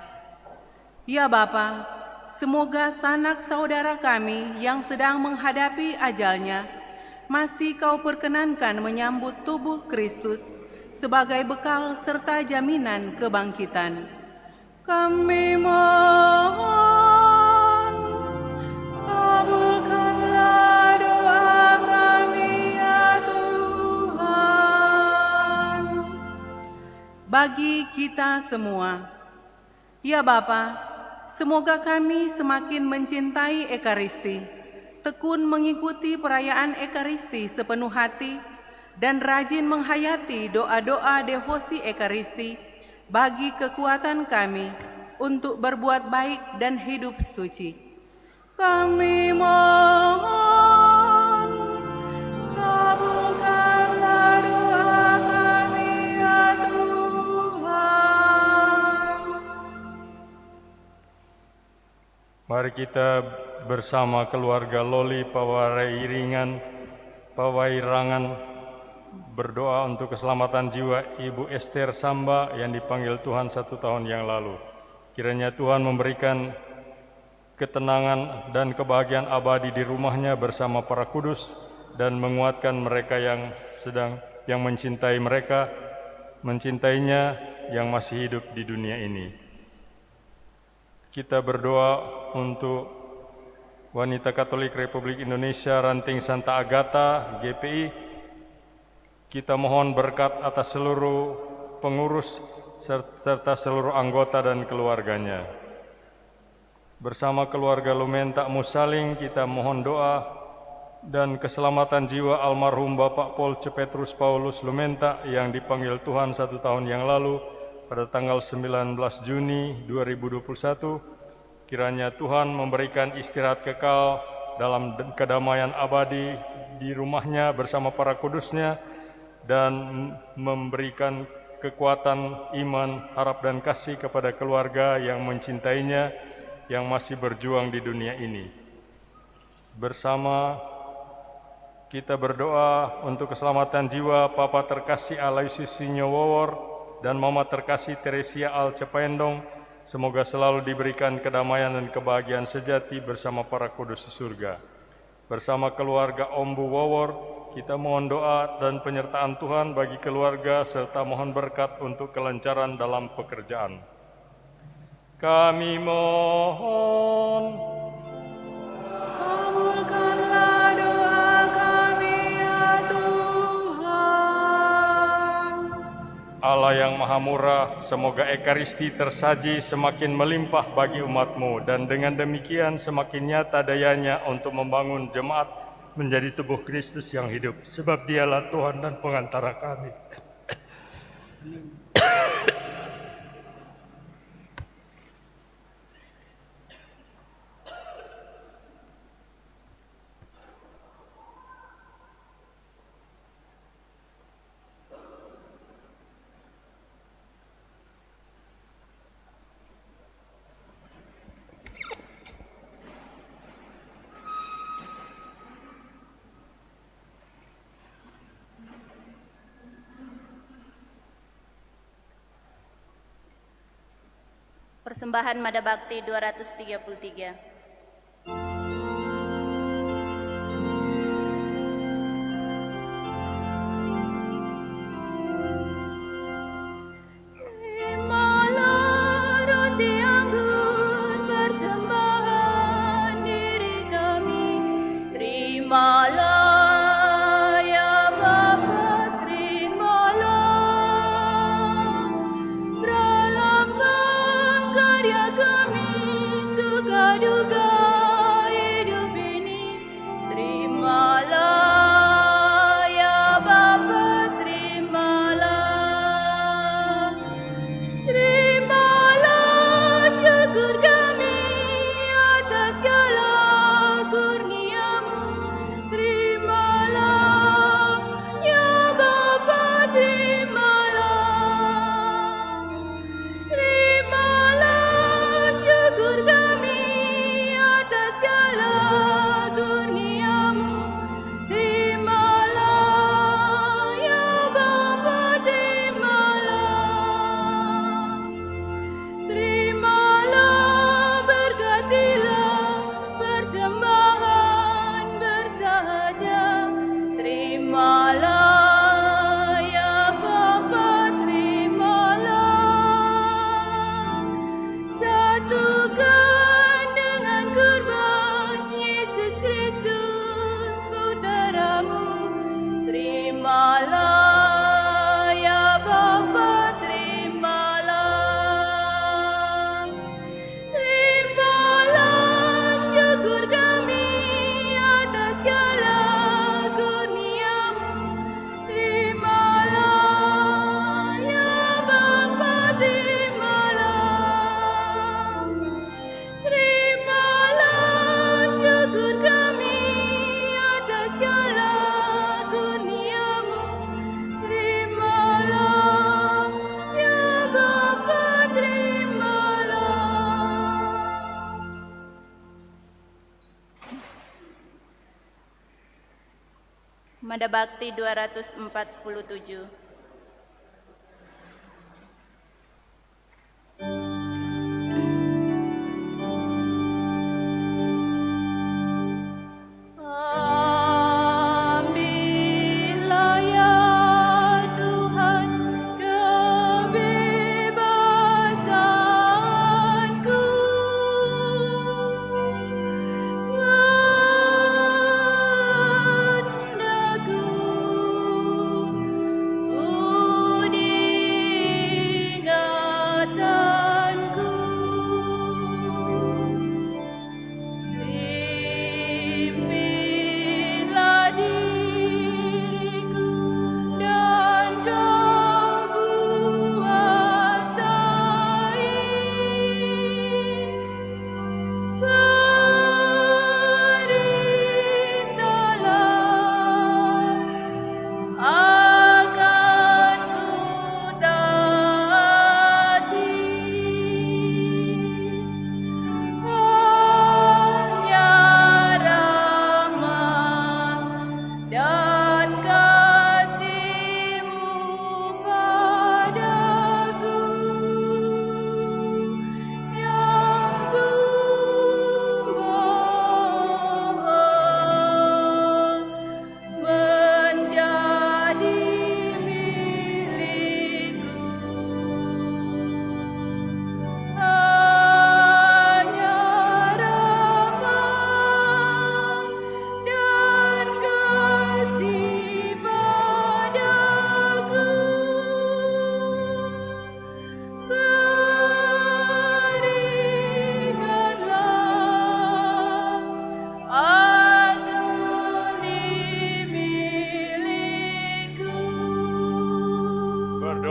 ya Bapa, semoga sanak saudara kami yang sedang menghadapi ajalnya masih Kau perkenankan menyambut tubuh Kristus sebagai bekal serta jaminan kebangkitan. Kami mohon, kabulkanlah doa kami ya Tuhan. Bagi kita semua, ya Bapa, semoga kami semakin mencintai Ekaristi, tekun mengikuti perayaan Ekaristi sepenuh hati, dan rajin menghayati doa-doa devosi Ekaristi bagi kekuatan kami untuk berbuat baik dan hidup suci. Kami mohon, kabulkanlah doa kami ya Tuhan. Mari kita bersama keluarga Loli Pawairangan berdoa untuk keselamatan jiwa Ibu Esther Samba yang dipanggil Tuhan 1 tahun yang lalu. Kiranya Tuhan memberikan ketenangan dan kebahagiaan abadi di rumahnya bersama para kudus dan menguatkan mereka yang mencintainya yang masih hidup di dunia ini. Kita berdoa untuk Wanita Katolik Republik Indonesia Ranting Santa Agatha GPI. Kita mohon berkat atas seluruh pengurus serta seluruh anggota dan keluarganya. Bersama keluarga Lumentak Musaling kita mohon doa dan keselamatan jiwa almarhum Bapak Polce Petrus Paulus Lumentak yang dipanggil Tuhan 1 tahun yang lalu pada tanggal 19 Juni 2021, kiranya Tuhan memberikan istirahat kekal dalam kedamaian abadi di rumahnya bersama para kudusnya dan memberikan kekuatan iman, harap dan kasih kepada keluarga yang mencintainya yang masih berjuang di dunia ini. Bersama kita berdoa untuk keselamatan jiwa Papa terkasih Aloysius Sinyowowor dan Mama terkasih Teresia Alcependong, semoga selalu diberikan kedamaian dan kebahagiaan sejati bersama para kudus di surga. Bersama keluarga Ombu Wowor, kita mohon doa dan penyertaan Tuhan bagi keluarga serta mohon berkat untuk kelancaran dalam pekerjaan. Kami mohon. Kabulkanlah doa kami ya Tuhan. Allah yang Maha Murah, semoga Ekaristi tersaji semakin melimpah bagi umat-Mu, dan dengan demikian semakin nyata dayanya untuk membangun jemaat menjadi tubuh Kristus yang hidup, sebab Dialah Tuhan dan pengantara kami. Persembahan Mada Bakti 233. Terimalah roti anggur persembahan diri kami. Terimalah ya Bapa, terimalah perlambang karya kami, suka duka hidup ini. Terimalah ya Bapa, terimalah. Terimalah syukur kami atas segala kurnia-Mu. Terimalah ya Bapa, terimalah. Terimalah syukur kami atas segala kurnia-Mu. Terimalah ya Bapa, terimalah. Terimalah, berkatilah persembahan bersahaja. Terimalah ya Bapa, terimalah. Satukan dengan kurban Yesus Kristus Putera-Mu. Terimalah ya Bapa, terimalah. Terimalah syukur kami atas segala kurnia-Mu. Terimalah ya Bapa, terimalah. Terimalah syukur kami atas segala kurnia-Mu. Terimalah ya Bapa, terimalah. Mada Bakti 247. Ambillah ya Tuhan kebebasanku, kehendakku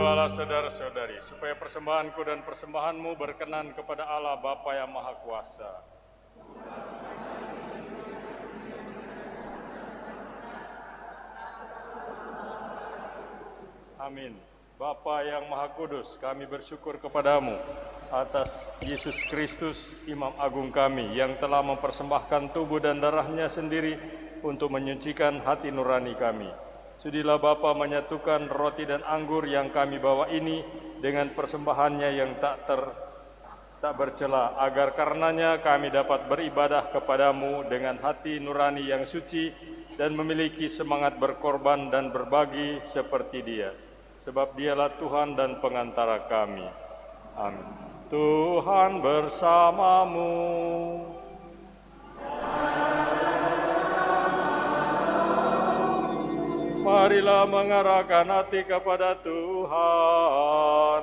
Berdoalah saudara-saudari, supaya persembahanku dan persembahanmu berkenan kepada Allah Bapa yang Maha Kuasa. Amin. Bapa yang Maha Kudus, kami bersyukur kepadamu atas Yesus Kristus, Imam Agung kami, yang telah mempersembahkan tubuh dan darahnya sendiri untuk menyucikan hati nurani kami. Sudilah Bapa menyatukan roti dan anggur yang kami bawa ini dengan persembahannya yang tak bercela, agar karenanya kami dapat beribadah kepadamu dengan hati nurani yang suci dan memiliki semangat berkorban dan berbagi seperti Dia. Sebab Dialah Tuhan dan pengantara kami. Amin. Tuhan bersamamu. Marilah mengarahkan hati kepada Tuhan.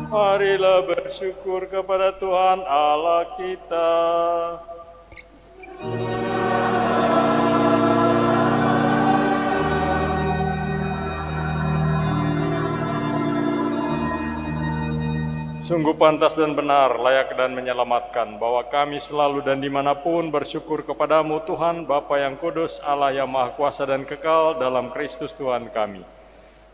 Marilah bersyukur kepada Tuhan Allah kita. Sungguh pantas dan benar, layak dan menyelamatkan, bahwa kami selalu dan dimanapun bersyukur kepadamu Tuhan, Bapa yang kudus, Allah yang maha kuasa dan kekal dalam Kristus Tuhan kami.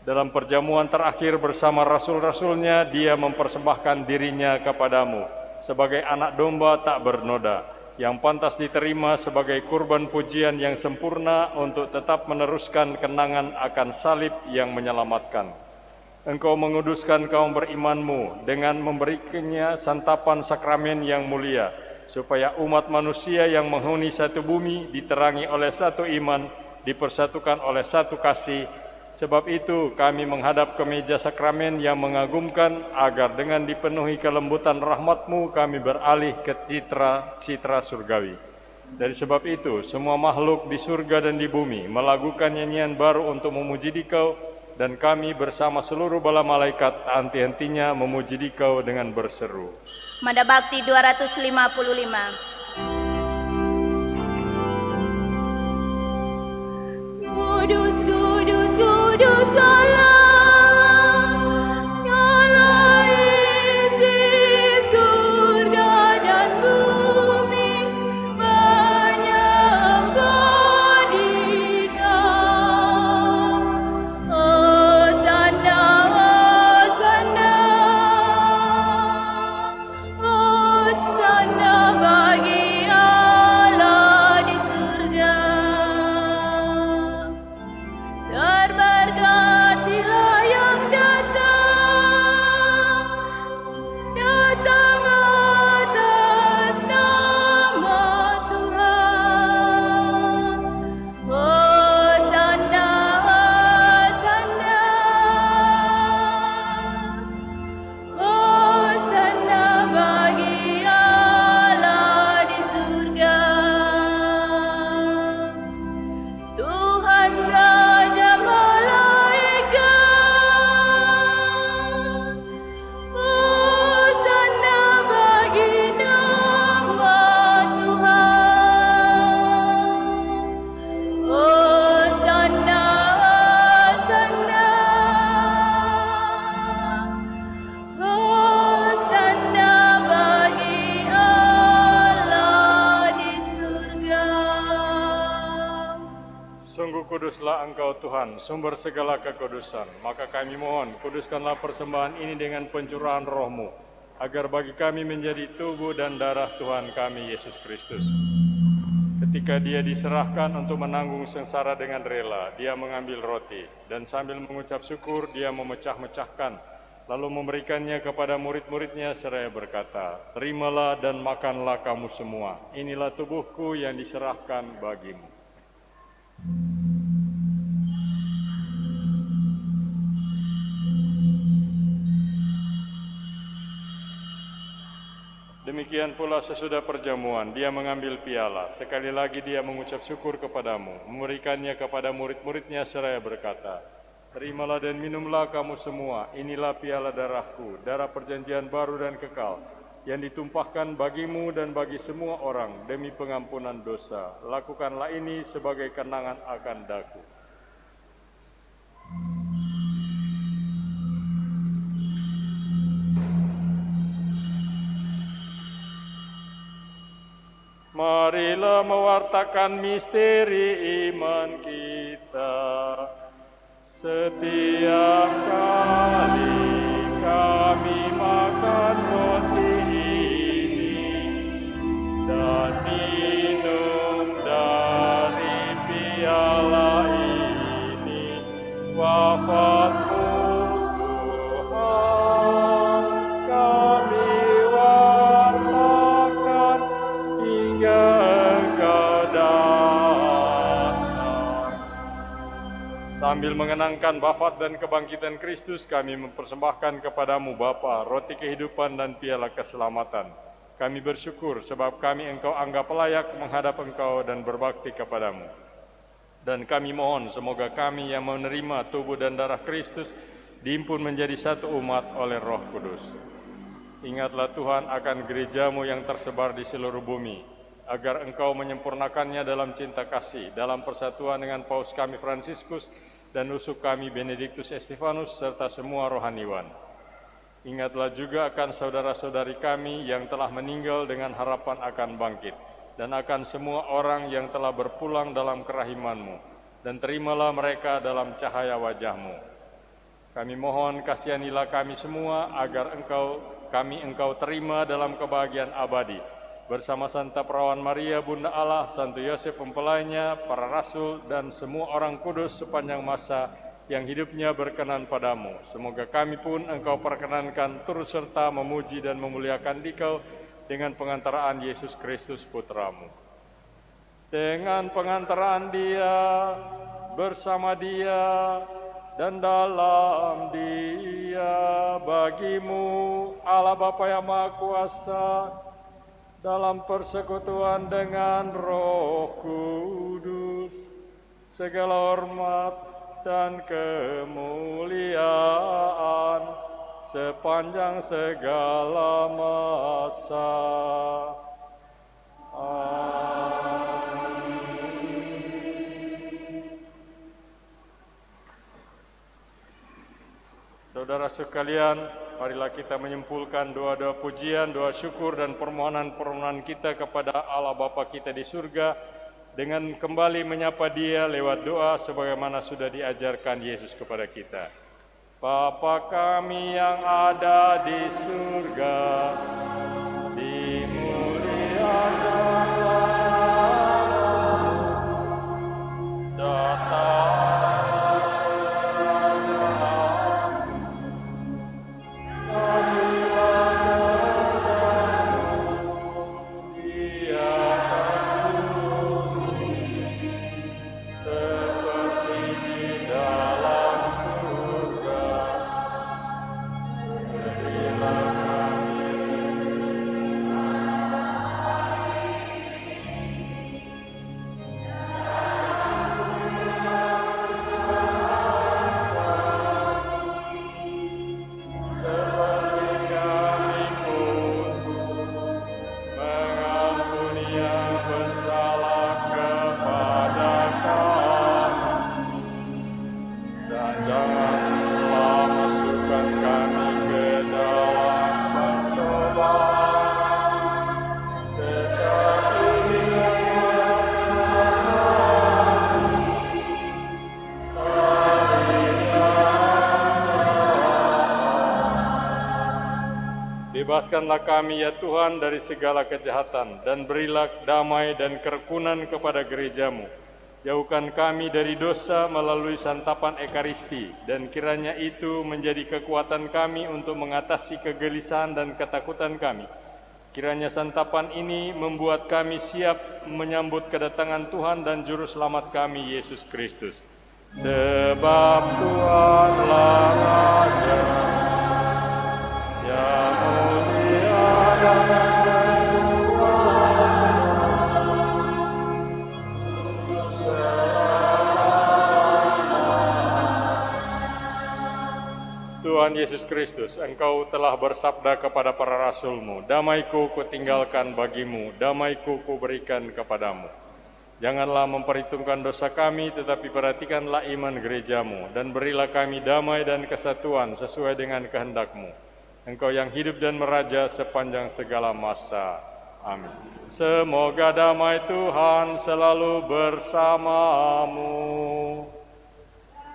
Dalam perjamuan terakhir bersama rasul-rasulnya, Dia mempersembahkan dirinya kepadamu sebagai anak domba tak bernoda, yang pantas diterima sebagai kurban pujian yang sempurna untuk tetap meneruskan kenangan akan salib yang menyelamatkan. Engkau menguduskan kaum berimanmu dengan memberikannya santapan sakramen yang mulia, supaya umat manusia yang menghuni satu bumi diterangi oleh satu iman, dipersatukan oleh satu kasih. Sebab itu kami menghadap ke meja sakramen yang mengagumkan, agar dengan dipenuhi kelembutan rahmat-Mu kami beralih ke citra surgawi. Dari sebab itu semua makhluk di surga dan di bumi melakukan nyanyian baru untuk memuji Dikau, dan kami bersama seluruh bala malaikat henti-hentinya memuji Dikau dengan berseru. Mada Bakti 255. Kudus, kudus, kudus Allah, segala isi surga dan bumi menyembah Dikau. Hosana, Hosana, Hosana bagi Allah di surga. Terberkatilah yang datang, datang atas nama Tuhan. Hosana, Hosana, Hosana bagi Allah di surga. Tuhan Raja Malaikat, Hosana bagi nama Tuhan. Hosana, Hosana, Hosana bagi Allah di surga. Sungguh kuduslah Engkau Tuhan, sumber segala kekudusan. Maka kami mohon, kuduskanlah persembahan ini dengan pencurahan Roh-Mu, agar bagi kami menjadi tubuh dan darah Tuhan kami Yesus Kristus. Ketika Dia diserahkan untuk menanggung sengsara dengan rela, Dia mengambil roti, dan sambil mengucap syukur, Dia memecah-mecahkan, lalu memberikannya kepada murid-muridnya seraya berkata, "Terimalah dan makanlah kamu semua, inilah tubuhku yang diserahkan bagimu." Demikian pula sesudah perjamuan, Dia mengambil piala. Sekali lagi Dia mengucap syukur kepadamu, memberikannya kepada murid-muridnya seraya berkata, "Terimalah dan minumlah kamu semua, inilah piala darahku, darah perjanjian baru dan kekal, yang ditumpahkan bagimu dan bagi semua orang demi pengampunan dosa. Lakukanlah ini sebagai kenangan akan daku. Marilah mewartakan misteri iman kita. Setiap kali kami makan roti ini dan minum dari piala ini, wafatmu Tuhan kami wartakan hingga Engkau datang. Sambil mengenangkan wafat dan kebangkitan Kristus, kami mempersembahkan kepadamu Bapa roti kehidupan dan piala keselamatan. Kami bersyukur sebab kami Engkau anggap layak menghadap Engkau dan berbakti kepadamu. Dan kami mohon semoga kami yang menerima tubuh dan darah Kristus dihimpun menjadi satu umat oleh Roh Kudus. Ingatlah Tuhan akan gerejamu yang tersebar di seluruh bumi, agar Engkau menyempurnakannya dalam cinta kasih, dalam persatuan dengan Paus kami Fransiskus dan usuk kami Benediktus Estefanus serta semua rohaniwan. Ingatlah juga akan saudara-saudari kami yang telah meninggal dengan harapan akan bangkit, dan akan semua orang yang telah berpulang dalam kerahiman-Mu, dan terimalah mereka dalam cahaya wajah-Mu. Kami mohon kasihanilah kami semua agar kami Engkau terima dalam kebahagiaan abadi, bersama Santa Perawan Maria, Bunda Allah, Santo Yosef mempelainya, para rasul, dan semua orang kudus sepanjang masa yang hidupnya berkenan padamu. Semoga kami pun Engkau perkenankan turut serta memuji dan memuliakan Dikau dengan pengantaraan Yesus Kristus Putramu. Dengan pengantaraan Dia, bersama Dia, dan dalam Dia, bagimu Allah Bapa yang Maha Kuasa, dalam persekutuan dengan Roh Kudus, segala hormat dan kemuliaan sepanjang segala masa. Saudara sekalian, marilah kita menyimpulkan doa-doa pujian, doa syukur dan permohonan-permohonan kita kepada Allah Bapa kita di surga dengan kembali menyapa Dia lewat doa sebagaimana sudah diajarkan Yesus kepada kita. Bapa kami yang ada di surga, dimuliakanlah namamu, datanglah kerajaanmu, jadilah kehendakmu di atas bumi seperti di dalam surga. Berilah kami seperti kami pun mengampuni yang bersalah kepada kami, dan janganlah masukkan kami ke dalam pencobaan, tetapi binasakanlah kami dari yang jahat. Bebaskanlah kami ya Tuhan dari segala kejahatan, dan berilah damai dan kerukunan kepada gereja-Mu. Jauhkan kami dari dosa melalui santapan Ekaristi, dan kiranya itu menjadi kekuatan kami untuk mengatasi kegelisahan dan ketakutan kami. Kiranya santapan ini membuat kami siap menyambut kedatangan Tuhan dan Juru Selamat kami, Yesus Kristus. Sebab Tuhanlah Raja yang mulia dan berkuasa. Tuhan Tuhan Yesus Kristus, Engkau telah bersabda kepada para rasul-Mu, damaiku kutinggalkan bagimu, damaiku kuberikan kepadamu. Janganlah memperhitungkan dosa kami, tetapi perhatikanlah iman gereja-Mu, dan berilah kami damai dan kesatuan sesuai dengan kehendak-Mu. Engkau yang hidup dan meraja sepanjang segala masa. Amin. Semoga damai Tuhan selalu bersamamu.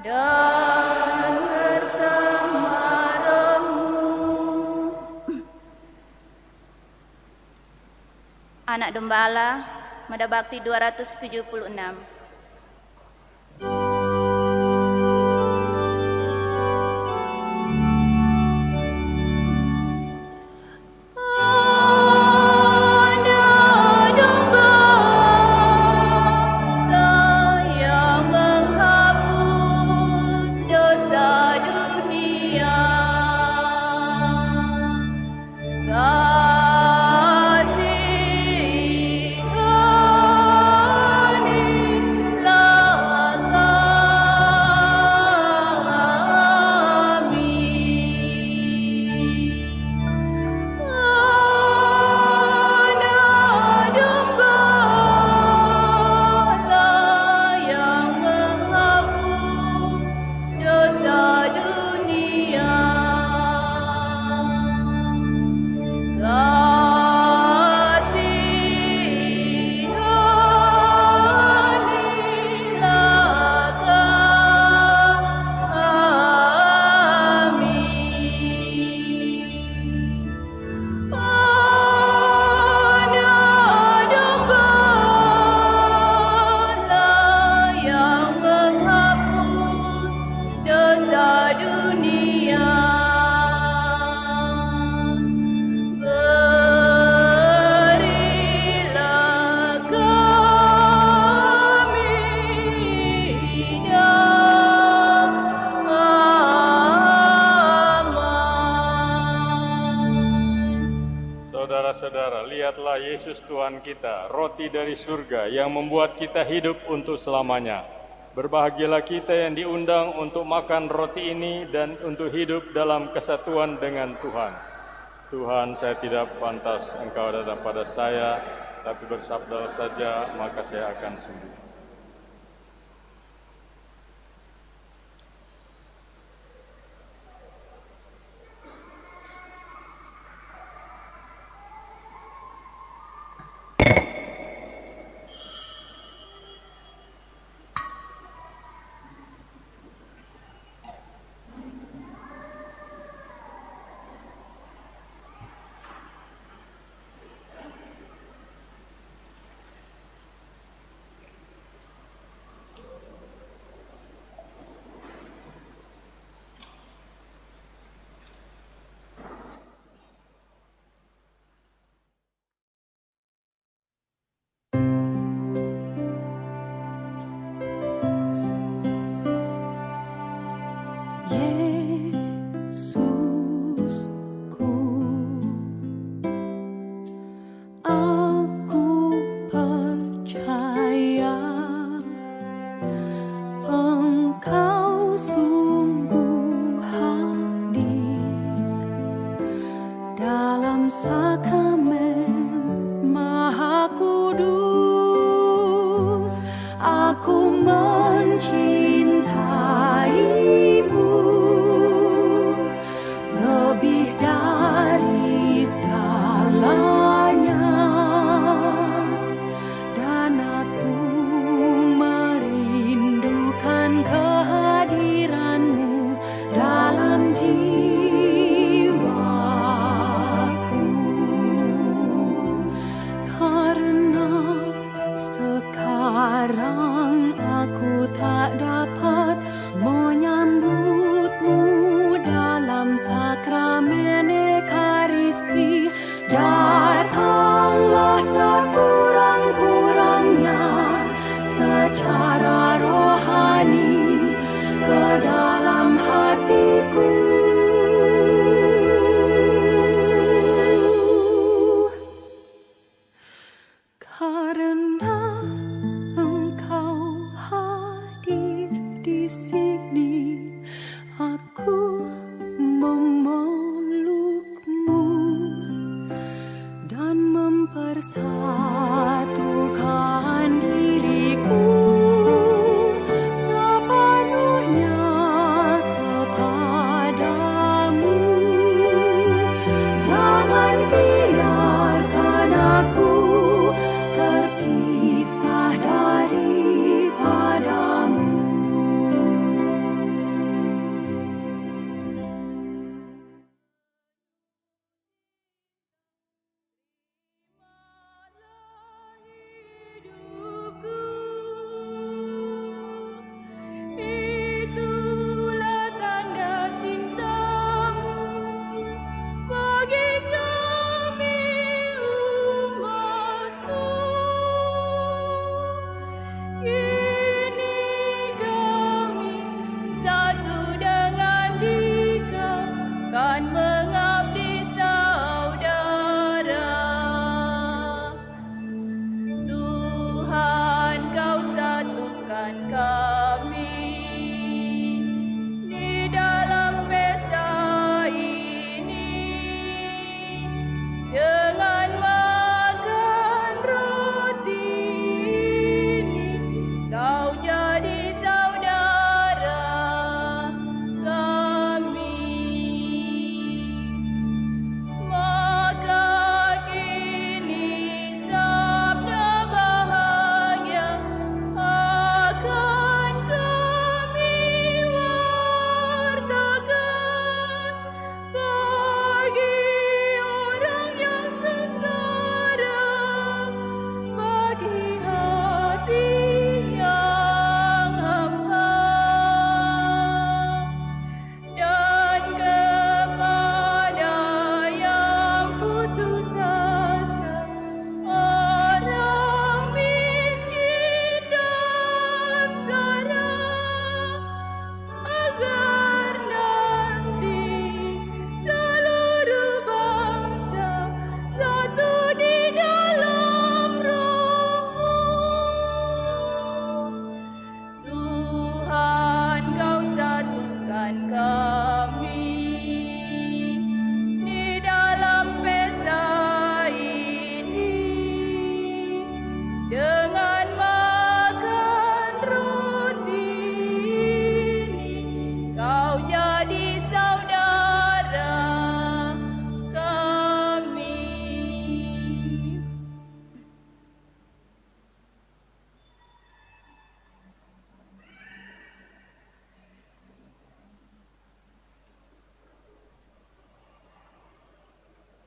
Dan bersama rohmu. Anak Gembala, Mada Bakti 276. Saudara-saudara, lihatlah Yesus Tuhan kita, roti dari surga yang membuat kita hidup untuk selamanya. Berbahagialah kita yang diundang untuk makan roti ini dan untuk hidup dalam kesatuan dengan Tuhan. Tuhan, saya tidak pantas Engkau datang pada saya, tapi bersabda saja, maka saya akan sembuh.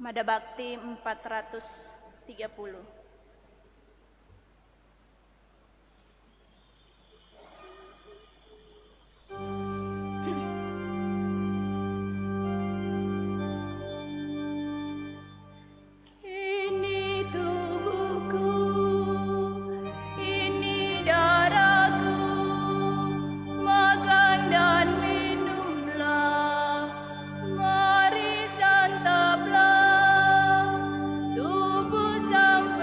Madabakti 430. Ini tubuhku, ini darahku, makan dan minumlah, mari santaplah tubuh Sang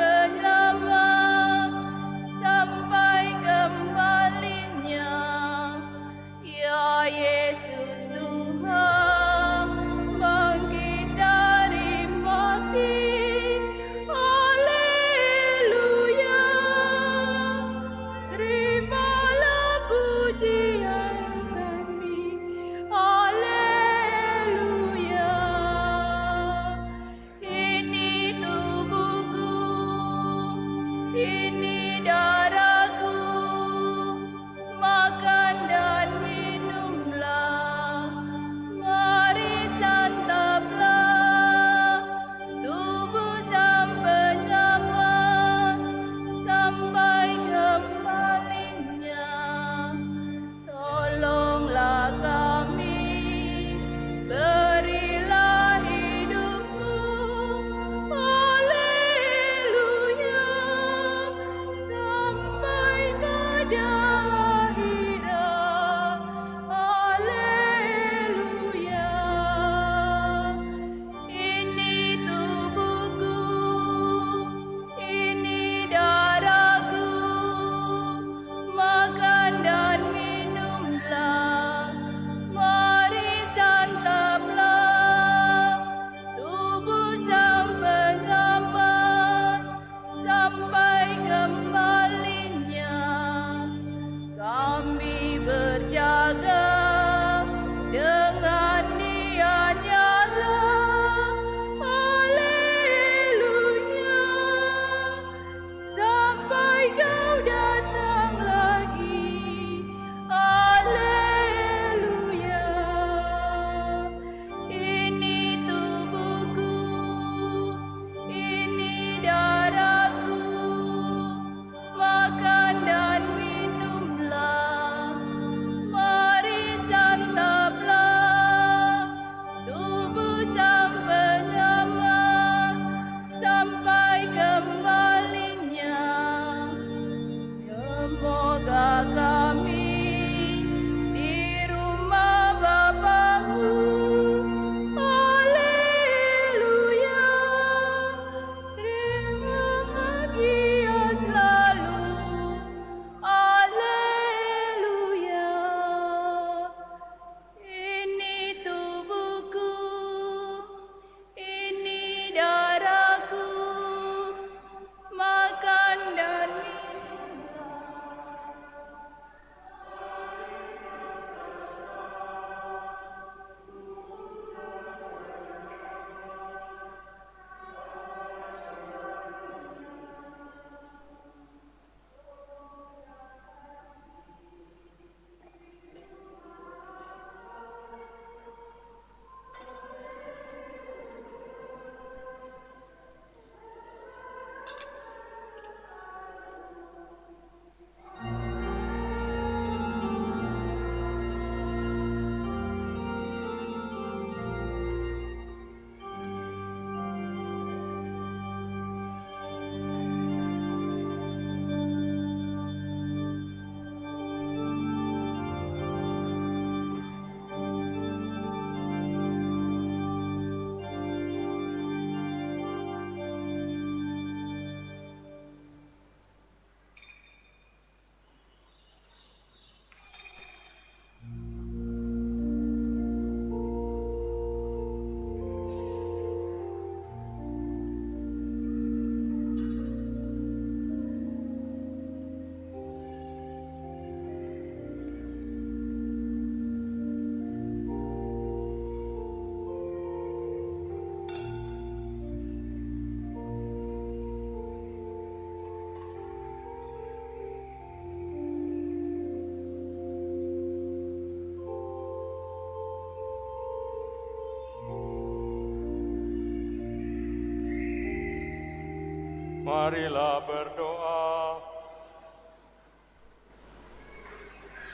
Marilah berdoa.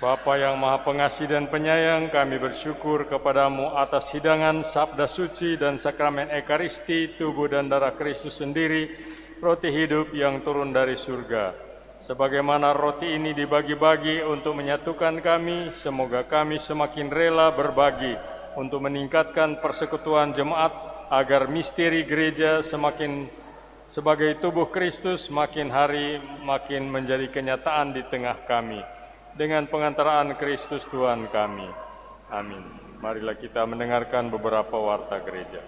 Bapa yang Maha Pengasih dan Penyayang, kami bersyukur kepadamu atas hidangan sabda suci dan sakramen Ekaristi, tubuh dan darah Kristus sendiri, roti hidup yang turun dari surga. Sebagaimana roti ini dibagi-bagi untuk menyatukan kami, semoga kami semakin rela berbagi untuk meningkatkan persekutuan jemaat, agar misteri gereja sebagai tubuh Kristus makin hari makin menjadi kenyataan di tengah kami. Dengan pengantaraan Kristus Tuhan kami. Amin. Marilah kita mendengarkan beberapa warta gereja.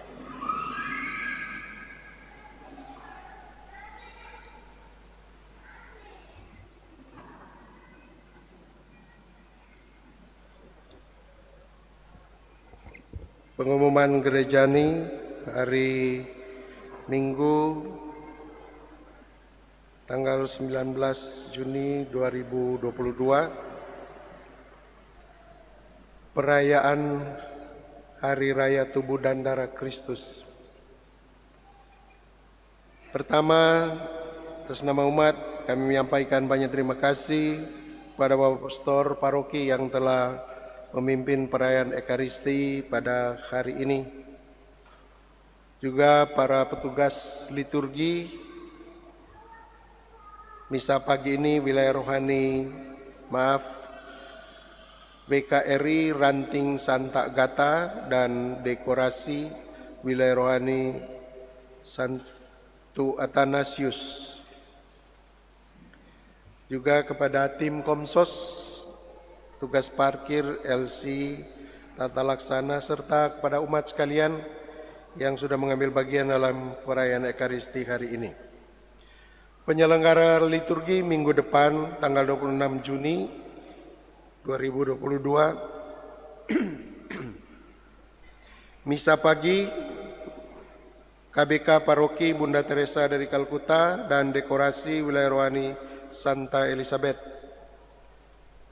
Pengumuman gerejani hari Minggu tanggal 19 Juni 2022, perayaan Hari Raya Tubuh dan Darah Kristus. Pertama, atas nama umat kami menyampaikan banyak terima kasih kepada Bapak Pastor Paroki yang telah memimpin perayaan Ekaristi pada hari ini. Juga para petugas liturgi misa pagi ini wilayah rohani, WKRI Ranting Santa Gata dan dekorasi wilayah rohani Santo Athanasius. Juga kepada tim Komsos, tugas parkir, LC, tata laksana, serta kepada umat sekalian yang sudah mengambil bagian dalam perayaan Ekaristi hari ini. Penyelenggara liturgi minggu depan tanggal 26 Juni 2022 misa pagi KBK Paroki Bunda Teresa dari Kalkuta dan dekorasi wilayah rohani Santa Elizabeth.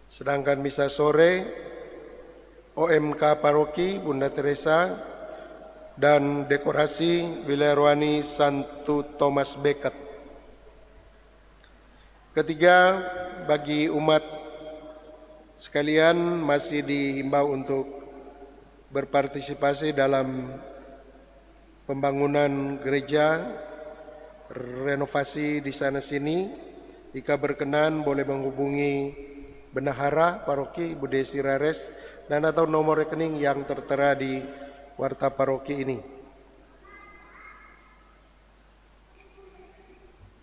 Sedangkan misa sore OMK Paroki Bunda Teresa dan dekorasi wilayah rohani Santo Thomas Becket. Ketiga, bagi umat sekalian masih dihimbau untuk berpartisipasi dalam pembangunan gereja, renovasi di sana sini. Jika berkenan boleh menghubungi Bendahara Paroki Ibu Desi Rares dan atau nomor rekening yang tertera di warta paroki ini.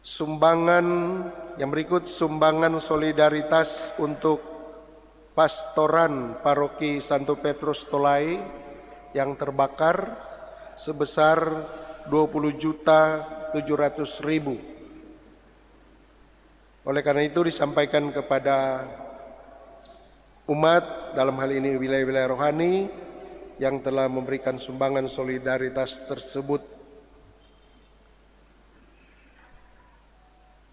Sumbangan yang berikut, sumbangan solidaritas untuk pastoran Paroki Santo Petrus Tolai yang terbakar sebesar 20.700.000. Oleh karena itu disampaikan kepada umat, dalam hal ini wilayah-wilayah rohani yang telah memberikan sumbangan solidaritas tersebut.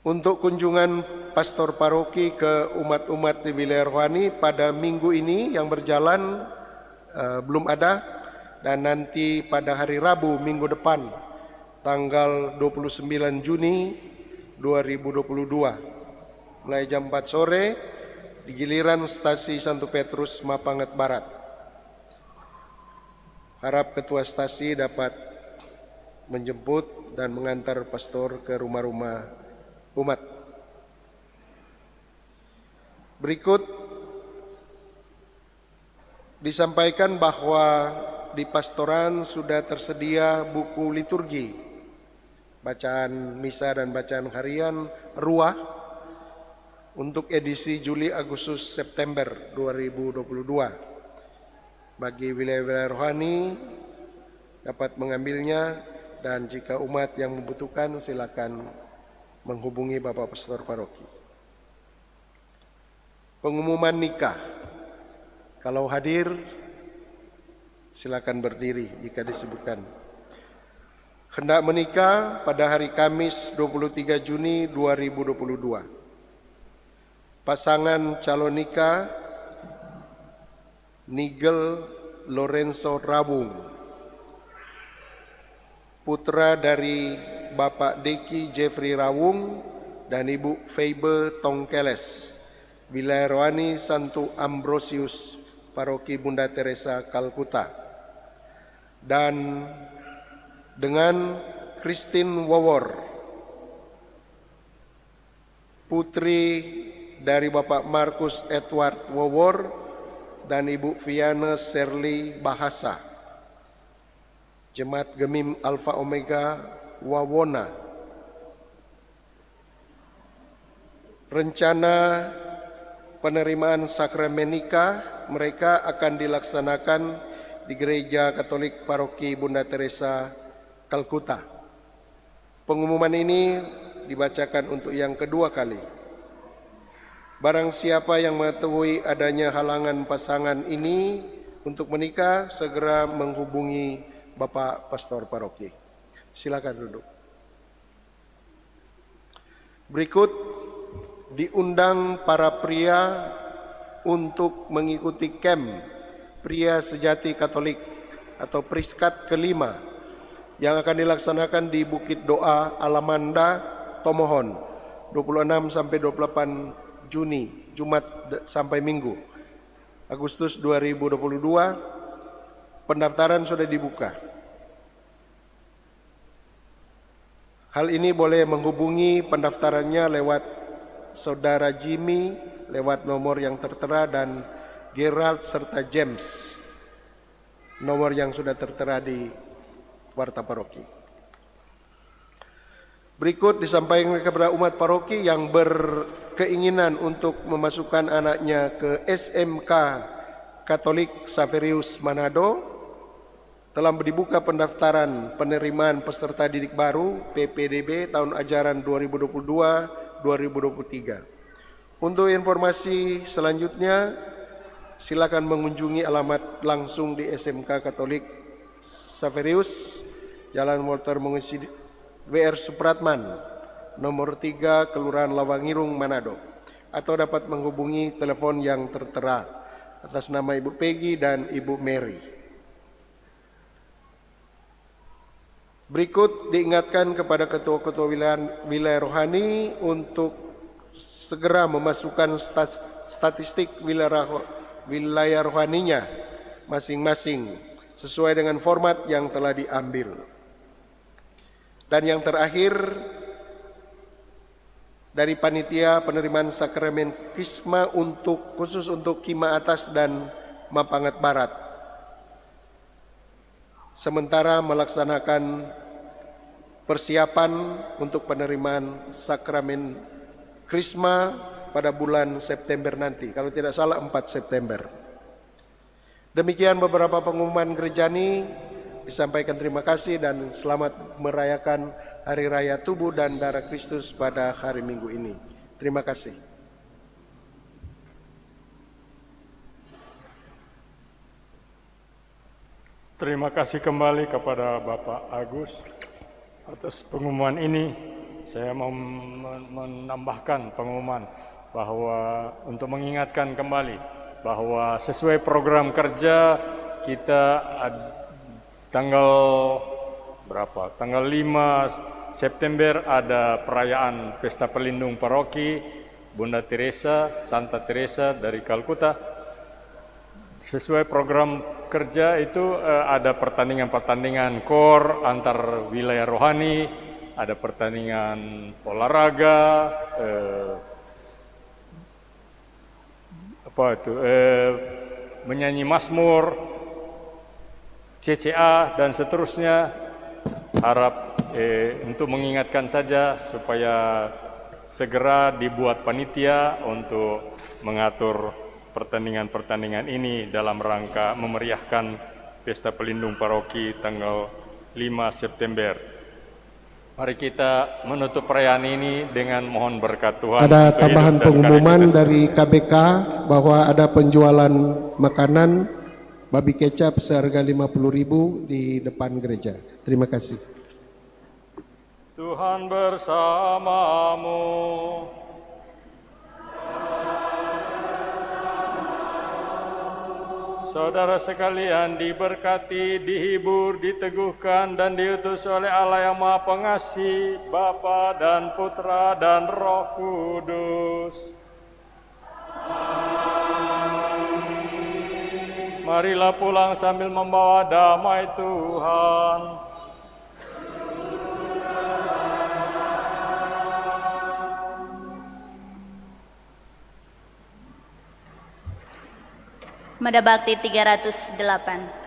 Untuk kunjungan pastor paroki ke umat-umat di wilayah rohani pada minggu ini yang berjalan belum ada, dan nanti pada hari Rabu minggu depan tanggal 29 Juni 2022 mulai jam 4 sore di giliran stasi Santo Petrus Mapanget Barat. Harap ketua stasi dapat menjemput dan mengantar pastor ke rumah-rumah umat. Berikut disampaikan bahwa di pastoran sudah tersedia buku liturgi, bacaan misa dan bacaan harian ruah untuk edisi Juli, Agustus, September 2022. Bagi wilayah-wilayah rohani dapat mengambilnya, dan jika umat yang membutuhkan silakan menghubungi Bapak Pastor Paroki. Pengumuman nikah. Kalau hadir silakan berdiri jika disebutkan. Hendak menikah pada hari Kamis 23 Juni 2022. Pasangan calon nikah Nigel Lorenzo Rabung, putra dari Bapak Deki Jeffrey Rawung dan Ibu Feibe Tongkeles, Wilayah Rohani Santo Ambrosius, Paroki Bunda Teresa Kalkuta. Dan dengan Christine Wawor, putri dari Bapak Markus Edward Wawor dan Ibu Viana Serli Bahasa, Jemaat Gemim Alfa Omega Wawona. Rencana penerimaan sakramen nikah mereka akan dilaksanakan di Gereja Katolik Paroki Bunda Teresa Kalkuta. Pengumuman ini dibacakan untuk yang kedua kali. Barang siapa yang mengetahui adanya halangan pasangan ini untuk menikah, segera menghubungi Bapak Pastor Paroki. Silakan duduk. Berikut diundang para pria untuk mengikuti camp Pria Sejati Katolik atau Priskat kelima yang akan dilaksanakan di Bukit Doa Alamanda, Tomohon, 26 sampai 28 Juni, Jumat sampai Minggu, Agustus 2022. Pendaftaran sudah dibuka. Hal ini boleh menghubungi pendaftarannya lewat Saudara Jimmy, lewat nomor yang tertera, dan Gerald serta James, nomor yang sudah tertera di Warta Paroki. Berikut disampaikan kepada umat paroki yang berkeinginan untuk memasukkan anaknya ke SMK Katolik Xaverius Manado. Telah dibuka pendaftaran penerimaan peserta didik baru PPDB tahun ajaran 2022-2023. Untuk informasi selanjutnya, silakan mengunjungi alamat langsung di SMK Katolik Xaverius, Jalan Walter Mengisi WR Supratman, nomor 3, Kelurahan Lawangirung, Manado, atau dapat menghubungi telepon yang tertera atas nama Ibu Peggy dan Ibu Mary. Berikut diingatkan kepada ketua-ketua wilayah rohani untuk segera memasukkan statistik wilayah rohaninya masing-masing sesuai dengan format yang telah diambil. Dan yang terakhir, dari panitia penerimaan sakramen Krisma khusus untuk Kima Atas dan Mapangat Barat, sementara melaksanakan persiapan untuk penerimaan sakramen Krisma pada bulan September nanti, kalau tidak salah 4 September. Demikian beberapa pengumuman gerejani. Disampaikan terima kasih dan selamat merayakan Hari Raya Tubuh dan Darah Kristus pada hari Minggu ini. Terima kasih. Terima kasih kembali kepada Bapak Agus atas pengumuman ini. Saya mau menambahkan pengumuman bahwa untuk mengingatkan kembali bahwa sesuai program kerja kita tanggal 5 September ada perayaan Pesta Pelindung Paroki Bunda Teresa, Santa Teresa dari Kalkuta. Sesuai program kerja itu ada pertandingan-pertandinang KOR antar wilayah rohani, ada pertandingan olahraga, menyanyi mazmur, CCA dan seterusnya. Harap untuk mengingatkan saja supaya segera dibuat panitia untuk mengatur pertandingan-pertandingan ini dalam rangka memeriahkan Pesta Pelindung Paroki tanggal 5 September. Mari kita menutup perayaan ini dengan mohon berkat Tuhan. Ada tambahan pengumuman dari KBK bahwa ada penjualan makanan babi kecap seharga 50.000 di depan gereja. Terima kasih. Tuhan bersamamu. Saudara sekalian diberkati, dihibur, diteguhkan, dan diutus oleh Allah yang Maha Pengasih, Bapa dan Putra dan Roh Kudus. Marilah pulang sambil membawa damai Tuhan. Mada Bakti 308.